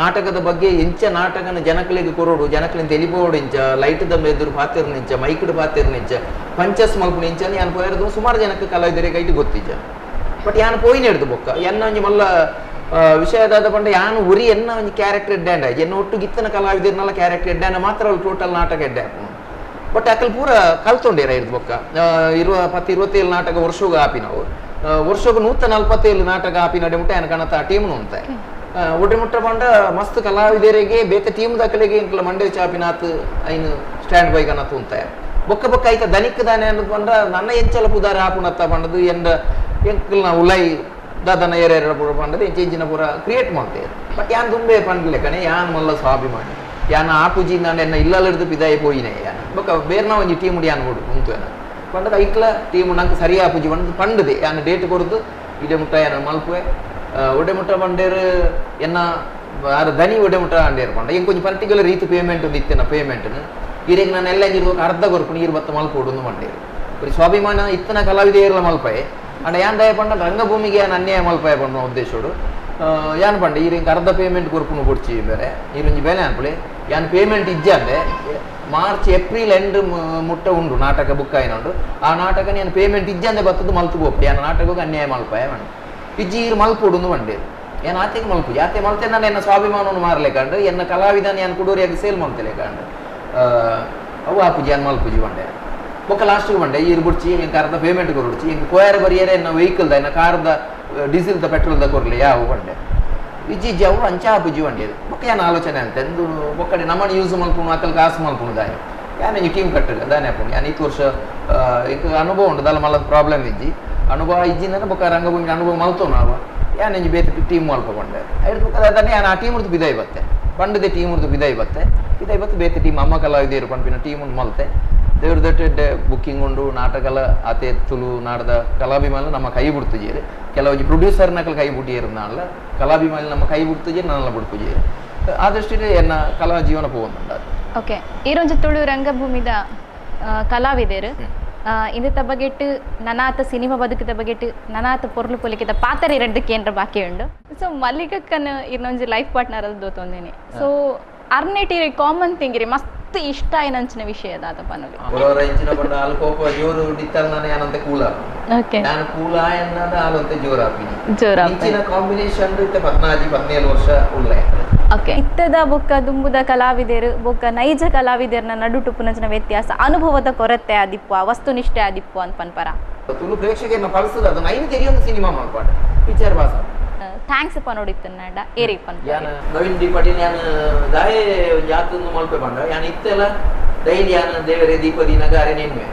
Speaker 2: ನಾಟಕದ ಬಗ್ಗೆ ಇಂಚ ನಾಟಕನ ಜನಕಲಿಗೆ ಕೊರೋಡು ಜನಕಲಿಂದ ಎಲಿಬೋಡು ಇಂಚ ಲೈಟ್ದ ಎದುರು ಪಾತಿರ್ ನಿಂಚ ಮೈಕ್ಡ್ ಪಾತಿರ್ ನಿಂಚ ಪಂಚಸ್ ಮಲ್ಪು ನಿಂಚ ಯಾನ್ ಪೋಯಿರೋದು ಸುಮಾರು ಜನಕ್ಕೆ ಕಲಾವಿದರಿಗೆ ಐಟು ಗೊತ್ತಿಜ್ಜ ಬಟ್ ಯಾನ್ ಪೋಯಿನ ಹಿಡ್ದು ಬೊಕ್ಕ ಎನ್ನ ಒಂಜಿ ಮಲ್ಲ ವಿಷಯದಾದ ಪಂಡ ಯಾನು ಉರಿ ಎನ್ನ ಒಂಜಿ ಕ್ಯಾರೆಕ್ಟರ್ ಎಡ್ಡಾಂಡ ಎನ್ನ ಒಟ್ಟು ಗಿತ್ತನ ಕಲಾವಿದರ್ನೆಲ್ಲ ಕ್ಯಾರೆಕ್ಟರ್ ಎಡ್ಡಾಂಡ ಮಾತ್ರ ಅವ್ರು ಟೋಟಲ್ ನಾಟಕ ಎಡ್ಡೆ ಹಾಕೋಣ ಬಟ್ ಅಕ್ಕಲ್ ಪೂರ ಕಲ್ತೊಂಡೇರ ಹಿಡ್ದು ಬೊಕ್ಕ 10-27 ನಾಟಕ ವರ್ಷಕ್ಕೆ ಆಪಿ ನಾವು ವರ್ಷಕ್ಕೆ 147 ನಾಟಕ ಆಪಿ ನಡೆ ಮುಟ್ಟ ಏನ ಕಾಣತ್ತ ಆ ಟೀಮ್ನು ಅಂತ ಒಡ್ಡೆ ಮುಟ್ಟ ಪಂಡ ಮಸ್ತ್ ಕಲಾವಿದರಿಗೆ ಬೇಕ ಟೀಮ್ ದಕ್ಕಲಿಗೆ ಇಂಕಲ ಮಂಡ್ಯ ಚಾಪಿನಾತ್ ಐನು ಸ್ಟ್ಯಾಂಡ್ ಬೈ ಕನತ್ತು ಅಂತ ಬೊಕ್ಕ ಐತ ದನಿಕ್ ದಾನೆ ಅನ್ನೋದು ಪಂಡ ನನ್ನ ಎಂಚಲ ಪುದಾರ ಆಪುಣತ್ತ ಪಂಡದು ಎಂದ ಎಂಕಲ್ ನಾವು ಉಲೈ ದಾದನ ಏರ್ಯಾರ ಪೂರ ಪಂಡದು ಎಂಚಿನ ಪೂರ ಕ್ರಿಯೇಟ್ ಮಾಡ್ತೇವೆ ಬಟ್ ಯಾನ್ ತುಂಬೆ ಪಂಡ್ಲೆ ಕಣೆ ಯಾನ್ ಮಲ್ಲ ಸ್ವಾಭಿಮಾನಿ ಯಾನ ಆಪುಜಿ ನಾನು ಎನ್ನ ಇಲ್ಲಲ್ಲಿಡ್ದು ಪಿದಾಯಿ ಪೋಯಿನೇ ಯಾನ ಬೊಕ್ಕ ಬೇರ್ನ ಒಂಜಿ ಟೀಮ್ ಯಾನ್ ಕೊಡು ಉಂಟು ಏನ ಪಂಡದ ಐಕ್ಲ ಟೀಮ್ ನಂಗೆ ಸರಿ ಆಪುಜಿ ಒಂದು ಪಂಡದೆ ಯಾನ ಡೇಟ್ ಕೊಡ್ದು ಇಡೆ ಮುಟ್ಟ ಯಾನ ಮಲ್ಪುವೆ ಒಡೆ ಮುಟ್ಟ ಬಂಡೇರು ಎನ್ನ ಆರು ದನಿ ಒಡೆ ಮುಟ್ಟ ಅಂಡೇರು ಪಂಡ ಹೆಂಗೆ ಕೊಂಚ ಪರ್ಟಿಕ್ಯುಲರ್ ರೀತಿ ಪೇಮೆಂಟ್ ಒಂದು ಇತ್ತೇನ ಪೇಮೆಂಟ್ನು ಇರೇಗ ನಾನು ಎಲ್ಲ ಇರ್ಬೇಕು ಅರ್ಧ ಕೊರ್ಪುಣಿ ಇರ್ಬತ್ತ ಮಲ್ಪೋಡು ಒಂದು ಮಂಡೇರು ಬರೀ ಸ್ವಾಭಿಮಾನ ಇತ್ತನ ಕಲಾವಿದೆ ಇರಲ್ಲ ಮಲ್ಪಾಯೆ ಅಂಡ ಯಾನ್ ದಯ ಪಂಡ ರಂಗಭೂಮಿಗೆ ಯಾನ್ ಅನ್ಯಾಯ ಮಲ್ಪಾಯ ಪಂಡ ಉದ್ದೇಶೋಡು ಯಾನ್ ಪಂಡ ಇರಿಂಗ್ ಅರ್ಧ ಪೇಮೆಂಟ್ ಕೊರ್ಪುನು ಕೊಡ್ಚಿ ಬೇರೆ ಇರೊಂಜಿ ಬೆಲೆ ಅನ್ಪುಳಿ ಯಾನ್ ಪೇಮೆಂಟ್ ಇಜ್ಜಂದೆ ಮಾರ್ಚ್ ಏಪ್ರಿಲ್ ಎಂಡ್ ಮುಟ್ಟ ಉಂಡು ನಾಟಕ ಬುಕ್ ಆಯ್ನುಂಡು ಆ ನಾಟಕ ಯಾನ್ ಪೇಮೆಂಟ್ ಇಜ್ಜಂದೆ ಬತ್ತದು ಮಲ್ತು ಬೋಪಿ ಯಾನ ನಾಟಕಕ್ಕೆ ಅನ್ಯಾಯ ಮಲ್ಪಾಯ ಮಂಡ ಇಜ್ಜಿ ಇರು ಮಲ್ಪೋಡು ಮಂಡೇರು ಏನ್ ಆತೆಗೆ ಮಲ್ಪು ಯಾತೆ ಮಲ್ತೆ ನಾನು ಎನ್ನ ಸ್ವಾಭಿಮಾನವನ್ನು ಮಾರಲೆ ಕಂಡು ಎನ್ನ ಕಲಾವಿದನ ಯಾನ್ ಕುಡೂರಿಯಾಗಿ ಸೇಲ್ ಮಾಡ್ತೇಲೆ ಕಂಡು ಅವು ಆಪುಜಿ ಯಾನ್ ಮಲ್ಪುಜಿ ಮಂಡೆ ಬೊಕ್ಕ ಲಾಸ್ಟ್ಗೆ ಬಂಡೆ ಇರು ಬಿಡ್ಚಿ ಹಿಂಗೆ ಅರ್ಧ ಪೇಮೆಂಟ್ ಕೊಡ್ಬಿಡ್ಚಿ ಹಿಂಗೆ ಕೋಯರ ಬರಿಯರೆ ಎನ್ನ ವೆಹಿಕಲ್ದ ಎನ್ನ ಕಾರ್ದ ಡೀಸೆಲ್ದ ಪೆಟ್ರೋಲ್ದ ಕೊರ್ಲಿ ಯಾವ ಬಂಡೆ ಇಜ್ಜಿ ಅವು ಅಂಚ ಆಪುಜಿ ಬಂಡಿಯದು ಬೊಕ್ಕ ಏನ್ ಆಲೋಚನೆ ಅಂತ ಎಂದು ಬೊಕ್ಕಡೆ ನಮ್ಮನ್ನು ಯೂಸ್ ಮಲ್ಪುಣು ಅಕ್ಕಲ್ ಕಾಸು ಮಲ್ಪುಣು ದಾಯ ಯಾನ ಟೀಮ್ ಕಟ್ಟಲ್ಲ ದಾನೆ ಹಾಕೊಂಡು ಯಾನ್ ಇತ್ತು ವರ್ಷ ಈಗ ಅನುಭವ ಉಂಟು ದಲ್ಲ ಮಲ್ಲ ಪ್ರಾಬ್ಲಮ್ ಇಜ್ಜಿ ಅನುಭವ ಇಜ್ಜಿಂದ ಬೊಕ್ಕ ರಂಗಭೂಮಿ ಅನುಭವ ಮಲ್ತವ್ ನಾವು ಯಾನ್ ಇಂಜಿ ಬೇತೆ ಟೀಮ್ ಮಲ್ಪಕೊಂಡೆ ಐದು ಬೊಕ್ಕ ಅದನ್ನೇ ಯಾನ್ ಆ ಟೀಮ್ ಉಡ್ದು ಬಿದಾಯಿ ಬತ್ತೆ ಪಂಡದೆ ಟೀಮ್ ಉಡ್ದು ಬಿದಾಯಿ ಬತ್ತೆ ಬೇತೆ ಟೀಮ್ ಅಮ್ಮ ಕಲಾವಿದರು ಪಂಪಿನ ಟೀಮ್ ಉಂಡು ಮಲ್ತೆ ದೇವ್ರ ದೊಡ್ಡ ಬುಕ್ಕಿಂಗ್ ಉಂಡು ನಾಟಕಲ ಆತೆ ತುಳು ನಾಡದ ಕಲಾಭಿಮಾನ ನಮ್ಮ ಕೈ ಬಿಡ್ತುಜೇರಿ ಕೆಲವು ಪ್ರೊಡ್ಯೂಸರ್ ನಕಲ್ ಕೈ ಬಿಟ್ಟಿರು ನಾನಲ್ಲ ಕಲಾಭಿಮಾನ ನಮ್ಮ ಕೈ ಬಿಡ್ತುಜೇರಿ ನಾನೆಲ್ಲ ಬಿಡ್ಪುಜೇರಿ ಆದಷ್ಟು ಎನ್ನ ಕಲಾ ಜೀವನ ಪೋವಂದ
Speaker 1: ಓಕೆ ಈರೊಂಜಿ ತುಳು ರಂಗಭೂಮಿದ ಕಲಾವಿದರು ಇಂದ ಬಗೆಟ್ ನನಾತ ಸಿನಿಮಾ ಬದುಕಿದ ಬಗೆಟ್ ನನಾತ ಪೊರ್ಲು ಪೊಲಿಕಿದ ಪಾತ್ರ ಇರಡ್ದಕ್ಕೆ ಏನ್ರ ಬಾಕಿ ಉಂಡು ಸೊ ಮಲ್ಲಿಕಕ್ಕನ ಇನ್ನೊಂಜಿ ಲೈಫ್ ಪಾರ್ಟ್ನರ್ ಅದು ದೋತೊಂದೇನೆ ಸೊ ಅರ್ನೆಟಿ ಕಾಮನ್ ಥಿಂಗ್ ರೀ ಮಸ್ತ್ ಇಷ್ಟ ಏನಂಚಿನ ವಿಷಯ ಅದ ಪನಲಿ
Speaker 2: ಒರವರ ಇಂಚಿನ ಬಂಡ ಆಲ್ಕೋಪ ಜೋರು ಡಿತ್ತಲ್ ನಾನು ಯಾನಂತೆ ಕೂಲ
Speaker 1: ಓಕೆ
Speaker 2: ನಾನು ಕೂಲ ಎನ್ನದ ಆಲಂತೆ ಜೋರ ಆಪಿನಿ ಇಂಚಿನ ಕಾಂಬಿನೇಷನ್ ಇತ್ತೆ 17 ವರ್ಷ ಉಳ್ಳೆ
Speaker 1: ಓಕೆ ಇತ್ತದ ಬೊಕ್ಕ ದುಂಬುದ ಕಲಾವಿದರು ಬೊಕ್ಕ ನೈಜ ಕಲಾವಿದರನ ನಡುಟು ಪುನಂಚಿನ ವ್ಯತ್ಯಾಸ ಅನುಭವದ ಕೊರತೆ ಆದಿಪ್ಪು ವಸ್ತುನಿಷ್ಠೆ ಆದಿಪ್ಪು ಅಂತ ಪನ್ಪರ
Speaker 2: ತುಳು ಪ್ರೇಕ್ಷಕರನ್ನ ಪಲ್ಸದ ಅದು nine ತೆರಿಯೊಂದು cinema ಮಾಡ್ಪಾಡು picture Basha
Speaker 1: thanks ಪನೋಡಿತ್ತು ನಾಡ ಏರಿ ಪನ್
Speaker 2: ಯಾನ ನವೀನ್ ಡಿ ಪಾಟೀಲ್ ಯಾನ ದಾಯೆ ಜಾತನ್ನು ಮಲ್ಪೆ ಬಂದ ಯಾನ ಇತ್ತೆಲ್ಲ ಡೈಲಿ ಯಾನ ದೇವರೇ ದೀಪದಿ ನಗಾರೆ ನೆನ್ಮೆ